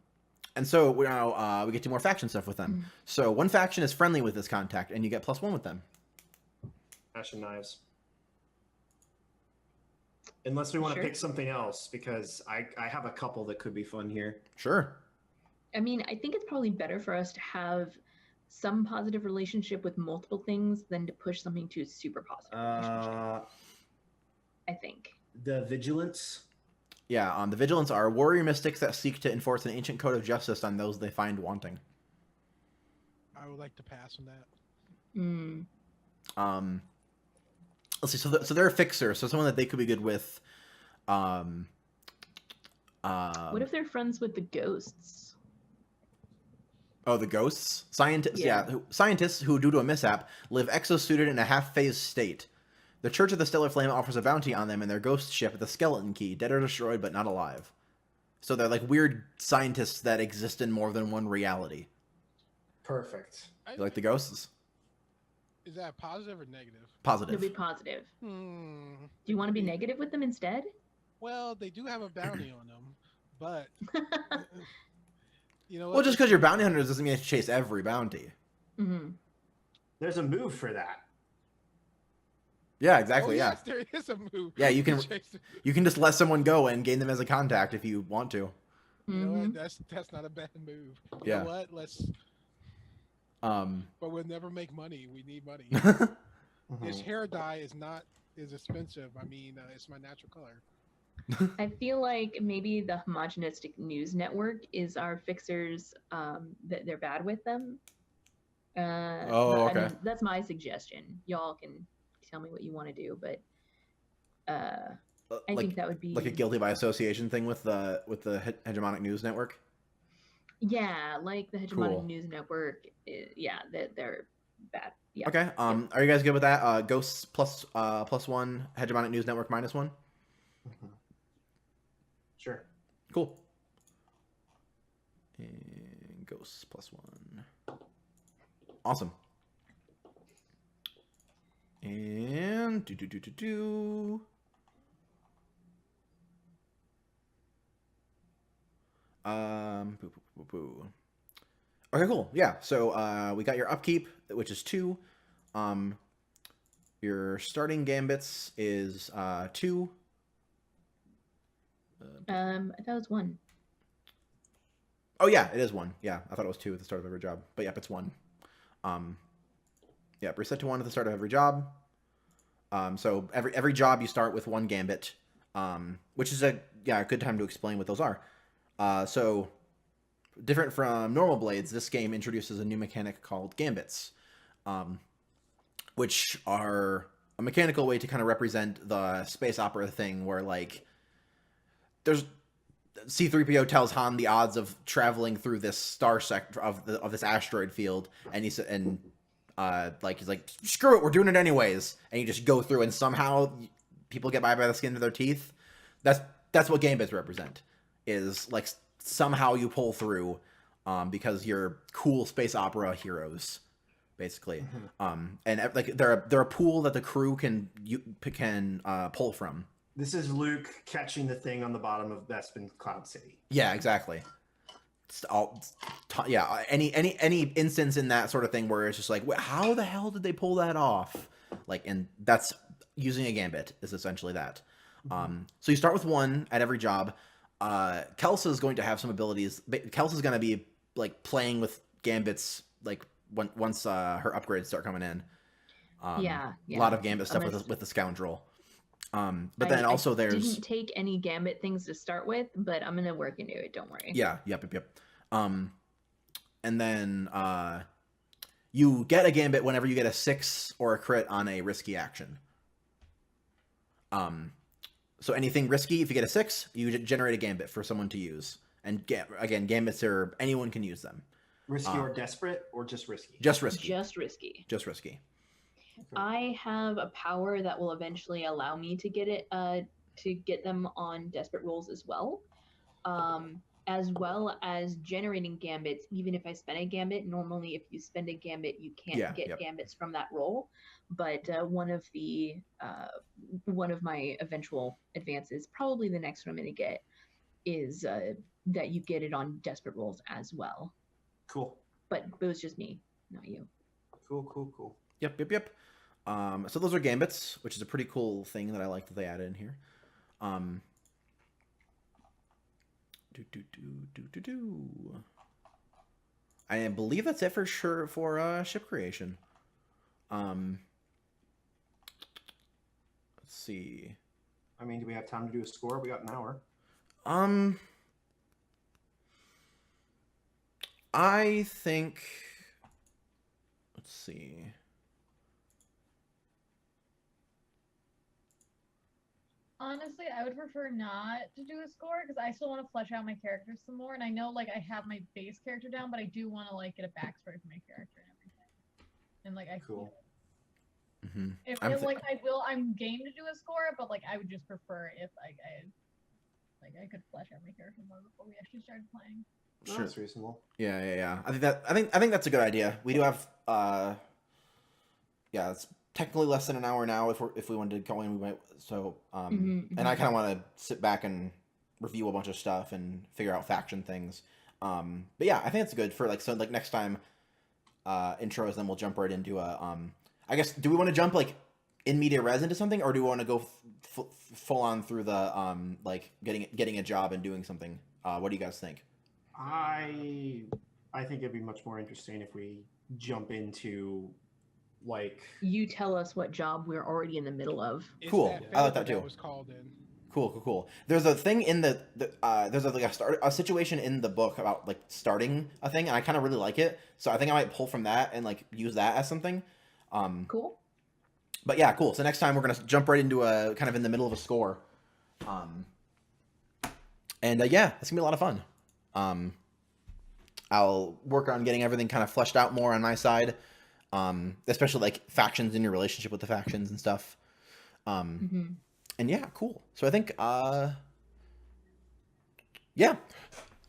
And so now we get to more faction stuff with them. So one faction is friendly with this contact, and you get +1 with them. Ashen Knives. Unless we want to Sure. pick something else, because I have a couple that could be fun here. Sure. I mean, I think it's probably better for us to have some positive relationship with multiple things than to push something to a super positive relationship. I think. The Vigilance. Yeah, the Vigilants are warrior mystics that seek to enforce an ancient code of justice on those they find wanting. I would like to pass on that. Let's see. So they're a fixer, so someone that they could be good with. What if they're friends with the ghosts? Oh, the ghosts? Scientists, Yeah. Scientists who, due to a mishap, live exosuited in a half-phased state. The Church of the Stellar Flame offers a bounty on them and their ghost ship, the Skeleton Key, dead or destroyed but not alive. So they're like weird scientists that exist in more than one reality. Perfect. You like the ghosts? Is that positive or negative? Positive. They'll be positive. Hmm. Do you want to be negative with them instead? Well, they do have a bounty on them, but you know what? Well, just because you're bounty hunters doesn't mean you have to chase every bounty. Mm-hmm. There's a move for that. Yeah, exactly. Oh, Yeah. yes, there is a move. Yeah, you can- Chase- You can just let someone go and gain them as a contact if you want to. You know Mm-hmm. what? That's not a bad move. You Yeah. know what? Let's. But we'll never make money. We need money. This hair dye is expensive. I mean, it's my natural color. I feel like maybe the homogenistic news network is our fixers that they're bad with them. Oh, okay. That's my suggestion. Y'all can tell me what you want to do, but I think that would be like a guilty by association thing with the hegemonic news network. Yeah, like the hegemonic Cool. news network. Yeah, they're bad. Yeah. Okay. Are you guys good with that? Ghosts plus +1, hegemonic news network -1. Sure. Cool. And ghosts +1. Awesome. And boo. Okay, cool. Yeah. So we got your upkeep, which is 2. Your starting gambits is 2. That was 1. Oh yeah, it is 1. Yeah, I thought it was 2 at the start of every job, but yep, it's 1. Yeah, reset to 1 at the start of every job. So every job you start with 1 gambit, which is a good time to explain what those are. So different from normal blades, this game introduces a new mechanic called gambits, which are a mechanical way to kind of represent the space opera thing, where like there's C-3PO tells Han the odds of traveling through this star sector of this asteroid field, and he's like, screw it, we're doing it anyways, and you just go through, and somehow people get by the skin of their teeth. That's what gambits represent. Is like somehow you pull through, because you're cool space opera heroes, basically. And like they're a pool that the crew can pull from. This is Luke catching the thing on the bottom of Bespin Cloud City. Yeah, exactly. Any instance in that sort of thing where it's just like, how the hell did they pull that off? Like, and that's using a gambit is essentially that. So you start with 1 at every job. Kelsa is going to have some abilities. Kelsa is going to be like playing with gambits like once her upgrades start coming in. A lot of gambit stuff with the scoundrel. But then also there's... didn't take any gambit things to start with, but I'm gonna work into it. Don't worry. Yeah. Yep. And then you get a gambit whenever you get a 6 or a crit on a risky action. So anything risky, if you get a 6, you generate a gambit for someone to use. And again, gambits are anyone can use them. Risky or desperate, or just risky? Just risky. Just risky. Just risky. I have a power that will eventually allow me to get it to get them on desperate rolls as well as generating gambits. Even if I spend a gambit, normally if you spend a gambit you can't get gambits from that roll, but one of my eventual advances, probably the next one I'm going to get, is that you get it on desperate rolls as well. Cool. But it was just me, not you. Cool. Yep. So those are gambits, which is a pretty cool thing that I like that they added in here. I believe that's it for sure for ship creation. Let's see. I mean, do we have time to do a score? We got an hour. I think. Let's see. Honestly, I would prefer not to do a score because I still want to flesh out my characters some more. And I know, like, I have my base character down, but I do want to, like, get a backstory for my character and everything. And, like, Cool. I'm game to do a score, but, like, I would just prefer if I could flesh out my character more before we actually started playing. Sure. That's reasonable. Yeah. I think that's a good idea. We do have it's technically less than an hour now. If we wanted to go in, we might. So and I kind of want to sit back and review a bunch of stuff and figure out faction things. But yeah, I think it's good for like next time intros. Then we'll jump right into I guess, do we want to jump like in media res into something, or do we want to go full on through the like getting a job and doing something? What do you guys think? I think it'd be much more interesting if we jump into, like... You tell us what job we're already in the middle of. Cool. I like that too. Was called in. Cool. There's a thing in there's a situation in the book about like starting a thing, and I kind of really like it. So I think I might pull from that and like use that as something. Cool. But yeah, cool. So next time we're gonna jump right into a kind of in the middle of a score. And yeah, it's gonna be a lot of fun. I'll work on getting everything kind of fleshed out more on my side, especially like factions in your relationship with the factions and stuff. And yeah, cool. So I think, yeah,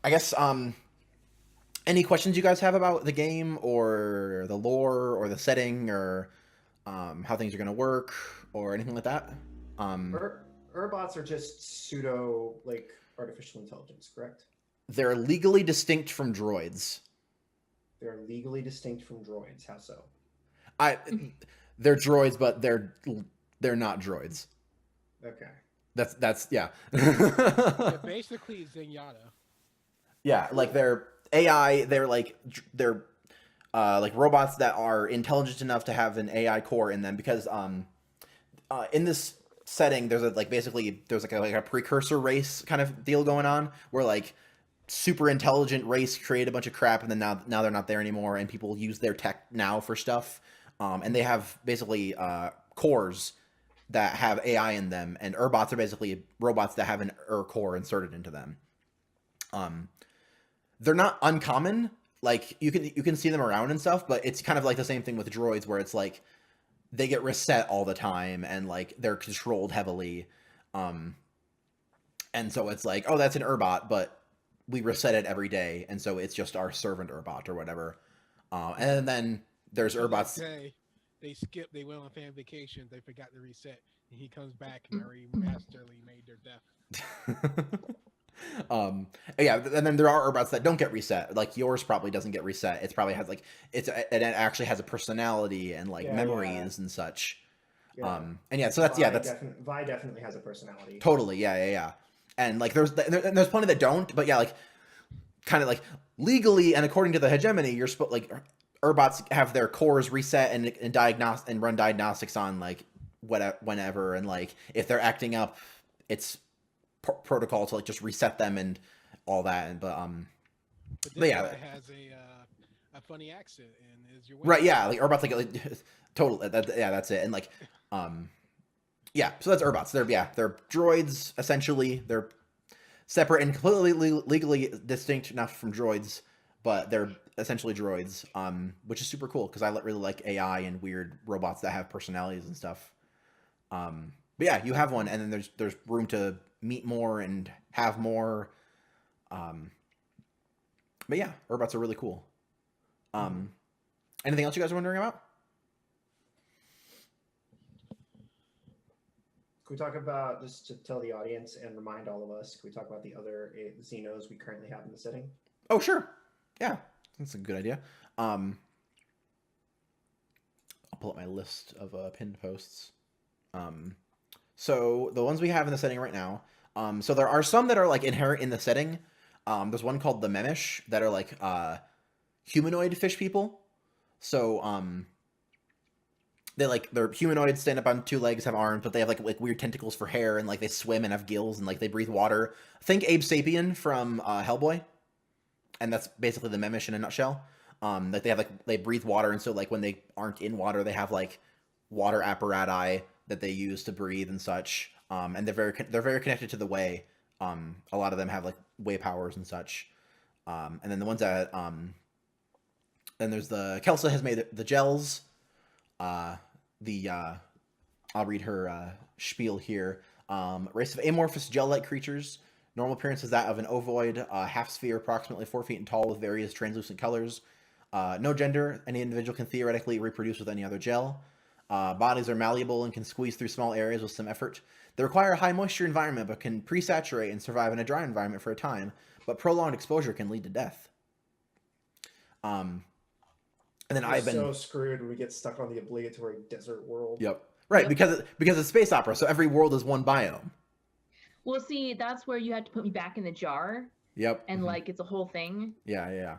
I guess, any questions you guys have about the game or the lore or the setting or how things are going to work or anything like that? Urbots are just pseudo like artificial intelligence, correct? They're legally distinct from droids. They're legally distinct from droids. How so? They're droids, but they're not droids. Okay. That's yeah. Yeah, basically Zenyatta. Yeah, like they're AI. They're like robots that are intelligent enough to have an AI core in them because in this setting there's there's a precursor race kind of deal going on where like super intelligent race create a bunch of crap and then now they're not there anymore and people use their tech now for stuff and they have basically cores that have AI in them, and Urbots are basically robots that have an core inserted into them. They're not uncommon. Like you can see them around and stuff, but it's kind of like the same thing with droids, where it's like they get reset all the time and like they're controlled heavily. And so it's like, oh, that's an Urbot, but we reset it every day, and so it's just our servant Urbot or whatever. And then there's Urbots. They went on family vacation, they forgot to reset, and he comes back and already masterly made their death. Yeah, and then there are Urbots that don't get reset. Like yours probably doesn't get reset. It probably has like it actually has a personality and like memories and such. Yeah. And yeah, so that's Vi definitely has a personality. Totally, yeah. And like there's plenty that don't, but yeah, like kind of like legally and according to the hegemony, you're supposed like Urbots have their cores reset and diagnose and run diagnostics on like whenever, and like if they're acting up, it's protocol to like just reset them and all that. And but yeah, it has a funny accent and is your right. Yeah, like Urbots like totally. That's it. And like yeah, so that's Urbots. They're droids essentially. They're separate and completely legally distinct enough from droids, but they're essentially droids, which is super cool because I really like AI and weird robots that have personalities and stuff. But yeah, you have one, and then there's room to meet more and have more. But yeah, Urbots are really cool. Anything else you guys are wondering about? Can we talk about, just to tell the audience and remind all of us, can we talk about the other Xenos we currently have in the setting? Oh, sure. Yeah, that's a good idea. I'll pull up my list of pinned posts. So the ones we have in the setting right now, so there are some that are like inherent in the setting. There's one called the Memish that are like humanoid fish people. So they're humanoids, stand up on two legs, have arms, but they have like weird tentacles for hair, and like they swim and have gills, and like they breathe water. Think Abe Sapien from Hellboy, and that's basically the Memish in a nutshell. Like they breathe water, and so like when they aren't in water, they have like water apparatus that they use to breathe and such. And they're very connected to the way. A lot of them have like way powers and such. And then the ones that then there's the Kelsa has made the gels. I'll read her spiel here. Race of amorphous gel-like creatures. Normal appearance is that of an ovoid, half sphere, approximately 4 feet tall, with various translucent colors. No gender. Any individual can theoretically reproduce with any other gel. Bodies are malleable and can squeeze through small areas with some effort. They require a high moisture environment, but can pre-saturate and survive in a dry environment for a time. But prolonged exposure can lead to death. And then We're so screwed when we get stuck on the obligatory desert world. Yep. Right, because it's space opera, so every world is one biome. Well, see, that's where you had to put me back in the jar. Yep. And like it's a whole thing. Yeah.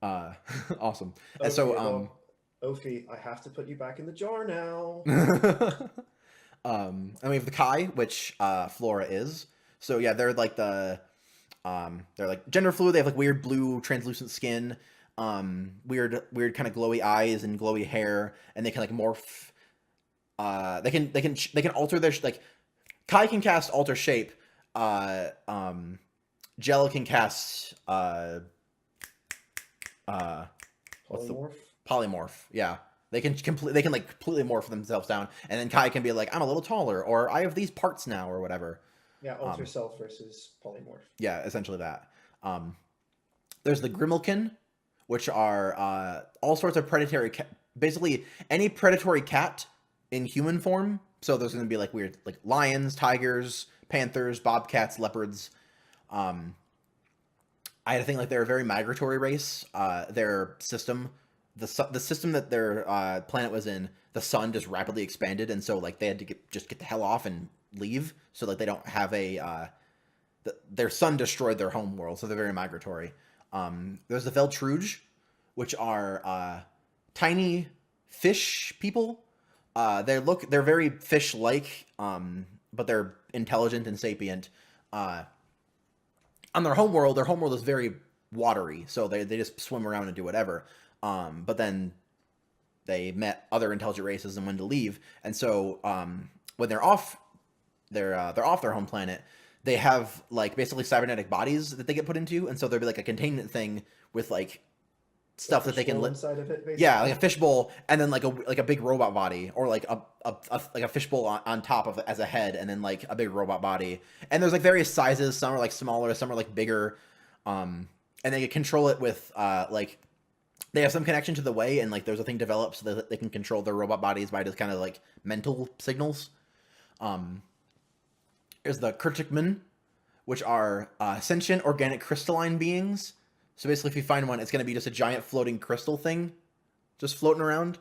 Awesome. Okay, And so Ophi, I have to put you back in the jar now. And we have the Kai, which Flora is. So yeah, they're like they're like gender fluid. They have like weird blue translucent skin, weird kind of glowy eyes and glowy hair, and they can like morph. They can alter their like Kai can cast alter shape. Gel can cast what's the Polymorph. polymorph? Yeah. They can like completely morph themselves down, and then Kai can be like, I'm a little taller, or I have these parts now, or whatever. Yeah, alter self versus polymorph. Yeah, essentially that. There's the Grimalkin, which are all sorts of predatory, basically any predatory cat in human form. So there's going to be like weird, like lions, tigers, panthers, bobcats, leopards. I had to think like they're a very migratory race. Their system, the system that their planet was in, the sun just rapidly expanded, and so like they had to just get the hell off and leave, so like they don't have a their sun destroyed their home world, so they're very migratory. There's the Veltruge, which are tiny fish people. They're very fish-like, but they're intelligent and sapient. On their home world is very watery, so they just swim around and do whatever. But then they met other intelligent races and when to leave, and so when they're off their home planet, they have like basically cybernetic bodies that they get put into, and so there'll be like a containment thing with like stuff that they can inside of it, basically. yeah, like a fishbowl, and then like a big robot body, or like a fishbowl on top of it as a head, and then like a big robot body. And there's like various sizes. Some are like smaller, some are like bigger. And they can control it with like they have some connection to the way, and like there's a thing developed so that they can control their robot bodies by just kind of like mental signals. There's the Kurtikman, which are sentient organic crystalline beings. So basically, if you find one, it's going to be just a giant floating crystal thing, just floating around.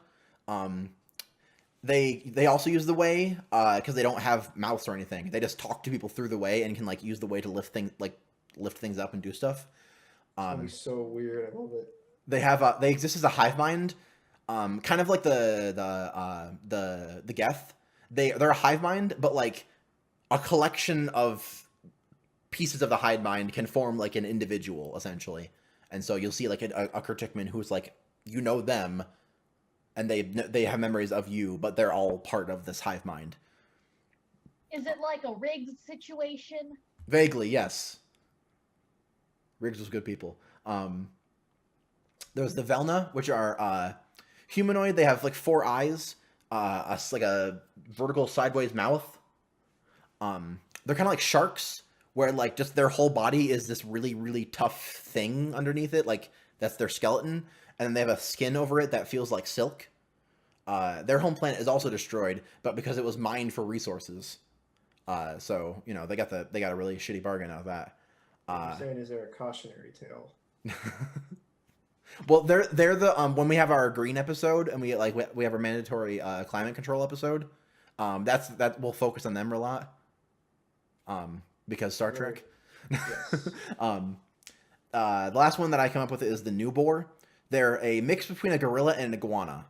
They also use the way because they don't have mouths or anything. They just talk to people through the way and can like use the way to lift things up and do stuff. It's so weird. I love it. They exist as a hive mind, kind of like the Geth. They're a hive mind, but like a collection of pieces of the hive mind can form like an individual essentially. And so you'll see like a Kurtikman who's like, you know them, and they have memories of you, but they're all part of this hive mind. Is it like a rigged situation? Vaguely, yes. Riggs was good people. There's the Velna, which are humanoid. They have like 4 eyes, like a vertical sideways mouth. They're kind of like sharks, where like just their whole body is this really, really tough thing underneath it. Like that's their skeleton. And then they have a skin over it that feels like silk. Their home planet is also destroyed, but because it was mined for resources. So, you know, they got a really shitty bargain out of that. What you're saying is there a cautionary tale? Well, they're the when we have our green episode and we have our mandatory climate control episode. That we'll focus on them a lot. Because Star Trek. Yes. The last one that I come up with is the Newboar. They're a mix between a gorilla and an iguana.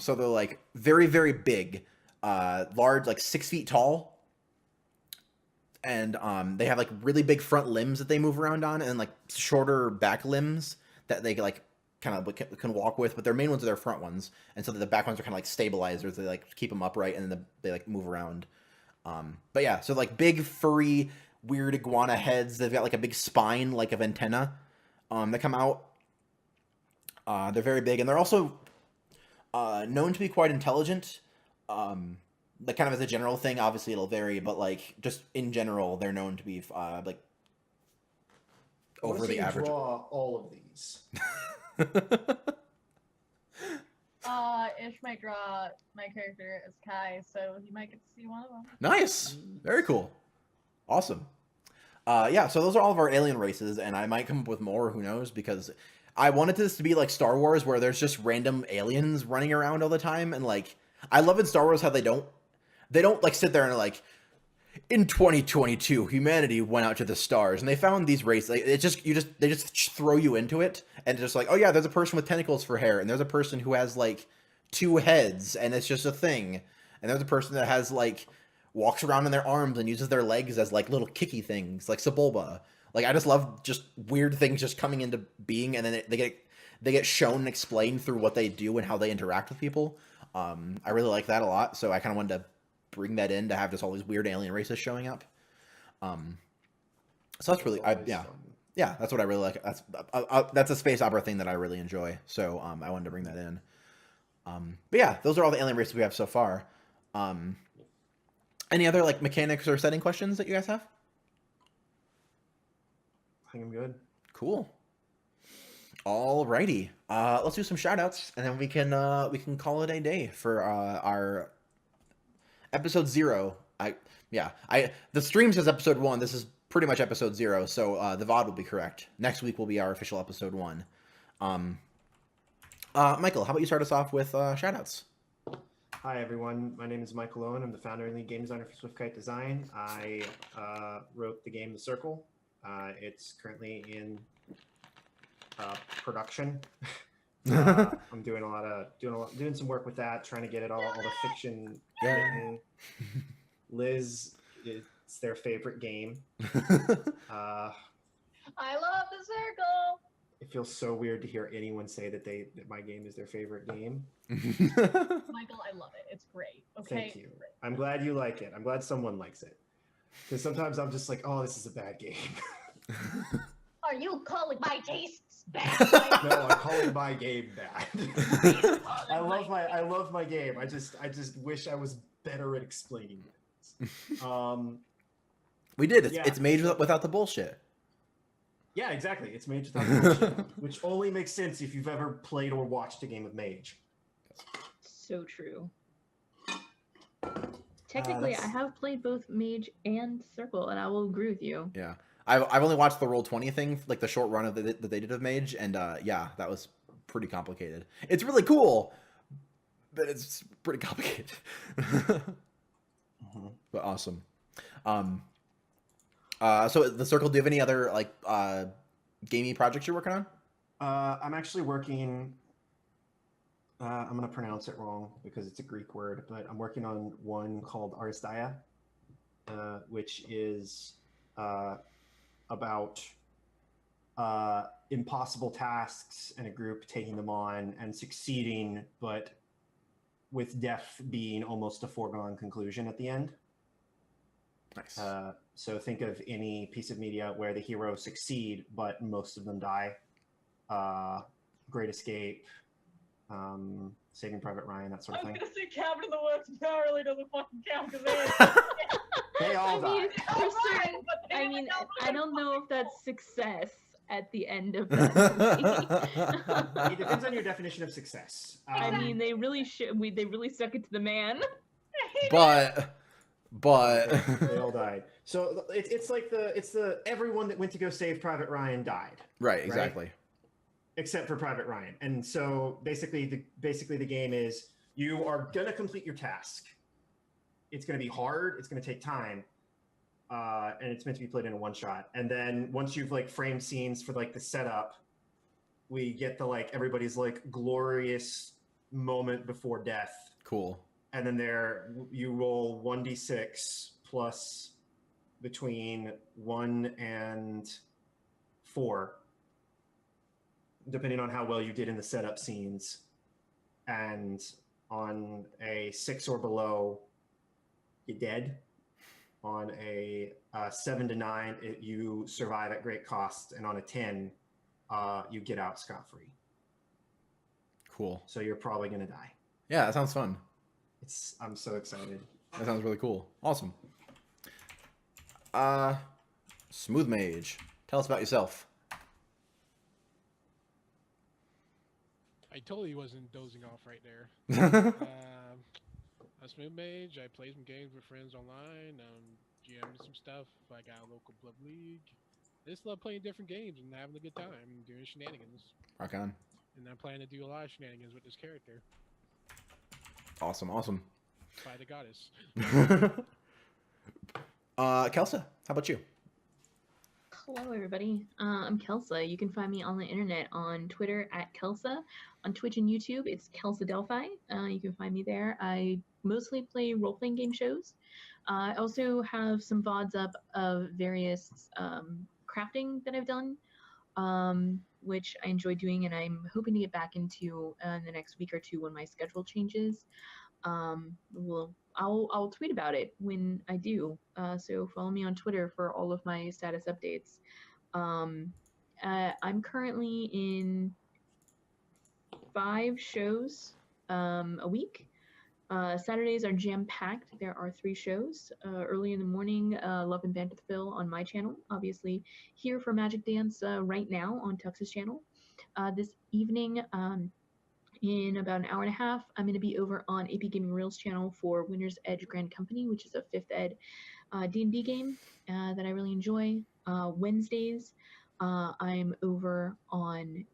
So they're like very, very big, large, like 6 feet tall. And they have like really big front limbs that they move around on, and like shorter back limbs that they like kind of can walk with. But their main ones are their front ones, and so the back ones are kind of like stabilizers. They like keep them upright, and then they like move around. But yeah, so like big furry weird iguana heads. They've got like a big spine like of antenna that come out. They're very big, and they're also known to be quite intelligent. Like kind of as a general thing, obviously it'll vary, but like just in general, they're known to be like over the average. Draw all of these. Ish might draw my character as Kai, so he might get to see one of them. Nice, very cool, awesome. Yeah, so those are all of our alien races, and I might come up with more. Who knows? Because I wanted this to be like Star Wars, where there's just random aliens running around all the time, and like I love in Star Wars how they don't like sit there and like, in 2022 humanity went out to the stars and they found these races. Like, they just throw you into it, and just like, oh yeah, there's a person with tentacles for hair, and there's a person who has like 2 heads, and it's just a thing. and there's a person that has like walks around in their arms and uses their legs as like little kicky things, like Sebulba. Like I just love just weird things just coming into being, and then they get shown and explained through what they do and how they interact with people. I really like that a lot, so I kind of wanted to bring that in to have just all these weird alien races showing up. So that's really, yeah, that's what I really like. That's a space opera thing that I really enjoy. So I wanted to bring that in. But yeah, those are all the alien races we have so far. Any other like mechanics or setting questions that you guys have? I think I'm good. Cool. Alrighty. Let's do some shout outs and then we can call it a day for our episode 0. The stream says episode 1. This is pretty much episode 0, so the VOD will be correct. Next week will be our official episode 1. Michael, how about you start us off with shout outs? Hi everyone, my name is Michael Owen. I'm the founder and lead game designer for Swift Design. I wrote the game The Circle. It's currently in production. I'm doing doing some work with that, trying to get it all the fiction. Yeah. Liz, it's their favorite game. I love The Circle. It feels so weird to hear anyone say that my game is their favorite game. Michael, I love it. It's great. Okay. Thank you. I'm glad you like it. I'm glad someone likes it. Because sometimes I'm just like, oh, this is a bad game. Are you calling my tastes bad? No, I'm calling my game bad. I love my game. I just wish I was better at explaining it. We did. It's made without the bullshit. Yeah, exactly. It's Mage without the bullshit, which only makes sense if you've ever played or watched a game of Mage. So true. Technically, I have played both Mage and Circle, and I will agree with you. Yeah, I've only watched the Roll20 thing, like the short run of that they did of Mage, and yeah, that was pretty complicated. It's really cool, but it's pretty complicated. But awesome. So the Circle, do you have any other like gamey projects you're working on? I'm actually working. I'm going to pronounce it wrong because it's a Greek word, but I'm working on one called Aristeia, which is about impossible tasks and a group taking them on and succeeding, but with death being almost a foregone conclusion at the end. Nice. So think of any piece of media where the heroes succeed, but most of them die. Great Escape, Saving Private Ryan, that sort of thing. I was gonna say Cabin in the Woods, but that really doesn't fucking count because They all die. I don't know if that's success at the end of that movie. It depends on your definition of success. I mean, they really stuck it to the man. But they all died. So it's the everyone that went to go save Private Ryan died. Right, exactly. Right? Except for Private Ryan. And so basically the game is you are gonna complete your task. It's gonna be hard. It's gonna take time. And it's meant to be played in a one shot. And then once you've like framed scenes for like the setup, we get the like everybody's like glorious moment before death. Cool. And then you roll 1d6 plus between 1 and 4, depending on how well you did in the setup scenes. And on a 6 or below, you're dead. On a 7 to 9, you survive at great cost. And on a 10, you get out scot-free. Cool. So you're probably going to die. Yeah, that sounds fun. I'm so excited. That sounds really cool. Awesome. Smooth Mage, tell us about yourself. I totally wasn't dozing off right there. A Smooth Mage. I play some games with friends online. GM some stuff. I got a local club league. I just love playing different games and having a good time, doing shenanigans. Rock on. And I'm planning to do a lot of shenanigans with this character. Awesome. By the goddess. Kelsa, how about you? Hello, everybody. I'm Kelsa. You can find me on the internet on Twitter at Kelsa. On Twitch and YouTube, it's Kelsa Delphi. You can find me there. I mostly play role-playing game shows. I also have some VODs up of various crafting that I've done, which I enjoy doing, and I'm hoping to get back into in the next week or two when my schedule changes. I'll tweet about it when I do. So follow me on Twitter for all of my status updates. I'm currently in 5 shows a week. Saturdays are jam packed. There are 3 shows. Early in the morning, Love and Banterville on my channel. Obviously, here for Magic Dance right now on Tux's channel. This evening, in about an hour and a half, I'm going to be over on AP Gaming Reels channel for Winner's Edge Grand Company, which is a 5th ed D&D game that I really enjoy. Wednesdays, I'm over on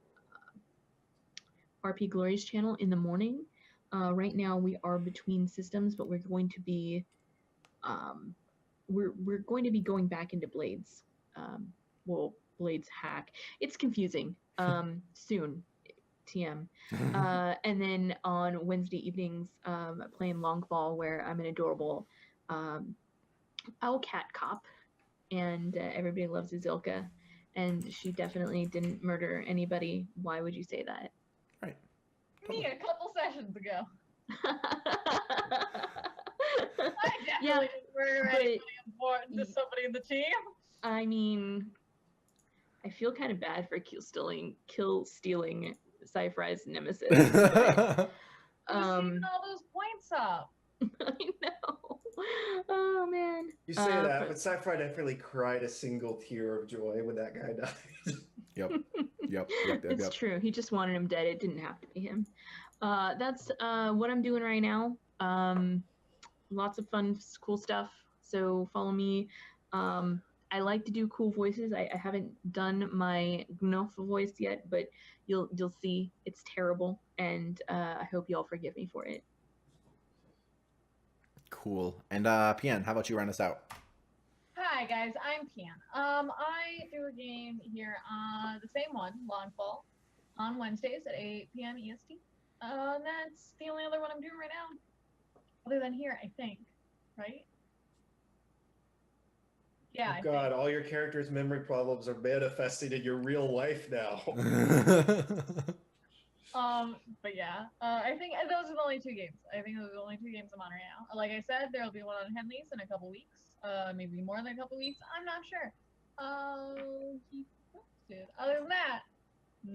RP Glory's channel in the morning. Right now we are between systems, but we're going to be we're going to be going back into Blades. Blades hack. It's confusing. Soon. TM. And then on Wednesday evenings, playing Long Fall, where I'm an adorable owl cat cop, and everybody loves Azilka, and she definitely didn't murder anybody. Why would you say that? Right. Me a couple sessions ago. I definitely Yeah, didn't murder but- anybody important to somebody in the team. I mean, I feel kind of bad for kill stealing Cypher's nemesis. But, Who's saving all those points up? I know. Oh man. You say that, but- but Sci-Fi definitely cried a single tear of joy when that guy died. Yep. It's true. He just wanted him dead. It didn't have to be him. That's what I'm doing right now. Lots of fun, cool stuff. So follow me. I like to do cool voices. I haven't done my Gnof voice yet, but you'll see it's terrible, and I hope you all forgive me for it. Cool. And Pian, how about you round us out? Hi guys, I'm Pian. I do a game here on the same one, Longfall, on Wednesdays at 8 p.m. EST. That's the only other one I'm doing right now, other than here, I think. Right? Yeah. Oh God, all your characters' memory problems are manifesting in your real life now. But yeah, I think those are the only 2 games. I think those are the only 2 games I'm on right now. Like I said, there'll be one on Henley's in a couple weeks. Maybe more than a couple weeks. I'm not sure. I'll keep posted. Other than that,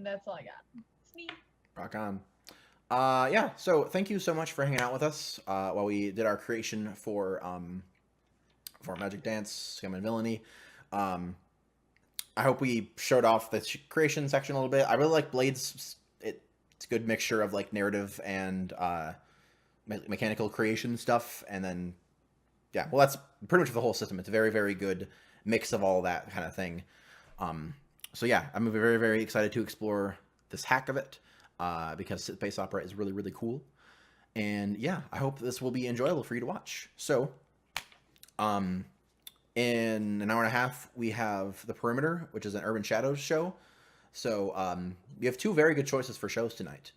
that's all I got. It's me. Rock on. Yeah, so thank you so much for hanging out with us while we did our creation for Magic Dance, Scam and Villainy. I hope we showed off the creation section a little bit. I really like Blades. It's a good mixture of like narrative and mechanical creation stuff, and then yeah, well, that's pretty much the whole system. It's a very, very good mix of all that kind of thing. So yeah, I'm very, very excited to explore this hack of it because space opera is really, really cool. And yeah, I hope this will be enjoyable for you to watch. So in an hour and a half, we have The Perimeter, which is an Urban Shadows show. So you have 2 very good choices for shows tonight.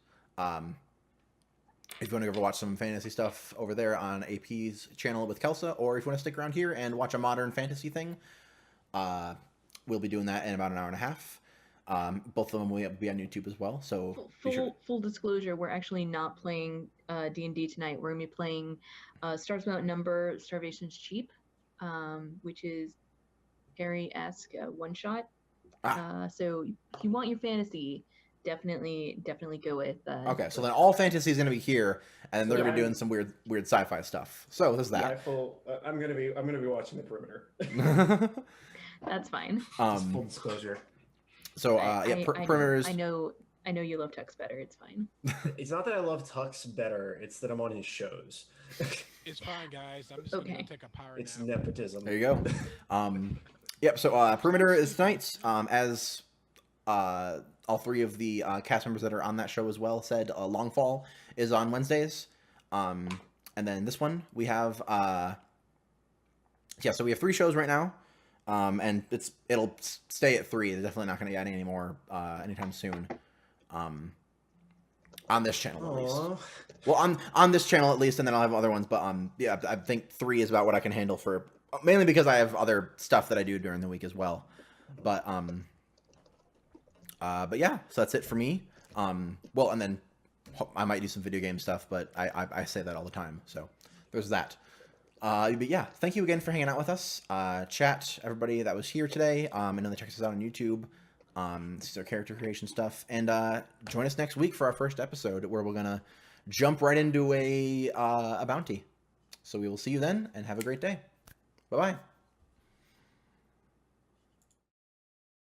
If you want to go watch some fantasy stuff over there on AP's channel with Kelsa, or if you want to stick around here and watch a modern fantasy thing, we'll be doing that in about an hour and a half. Both of them will be on YouTube as well. So full disclosure, we're actually not playing D&D tonight. We're gonna be playing Stars Without Number, Starvation's Cheap, which is Harry-esque one-shot. So if you want your fantasy, definitely go with. Okay, so then all fantasy is going to be here, and they're going to be doing some weird sci-fi stuff. So there's that. Yeah, I'm gonna be watching The Perimeter. That's fine. Just full disclosure. So Perimeters. I know you love Tux better. It's fine. It's not that I love Tux better; it's that I'm on his shows. It's fine, guys. I'm just gonna take a power It's nap. nepotism. There you go. Yep. So Perimeter is tonight. As all 3 of the cast members that are on that show as well said, Longfall is on Wednesdays. And then this one we have. So we have 3 shows right now. And it'll stay at 3. They're definitely not going to add any more anytime soon. On this channel, at least. Aw. Well, on this channel at least, and then I'll have other ones. But yeah, I think 3 is about what I can handle for, mainly because I have other stuff that I do during the week as well. But yeah, so that's it for me. Well, and then I might do some video game stuff, but I say that all the time. So there's that. But yeah, thank you again for hanging out with us. Chat, everybody that was here today. I know they check us out on YouTube. This is our character creation stuff. And join us next week for our first episode where we're going to jump right into a bounty. So we will see you then and have a great day. Bye-bye.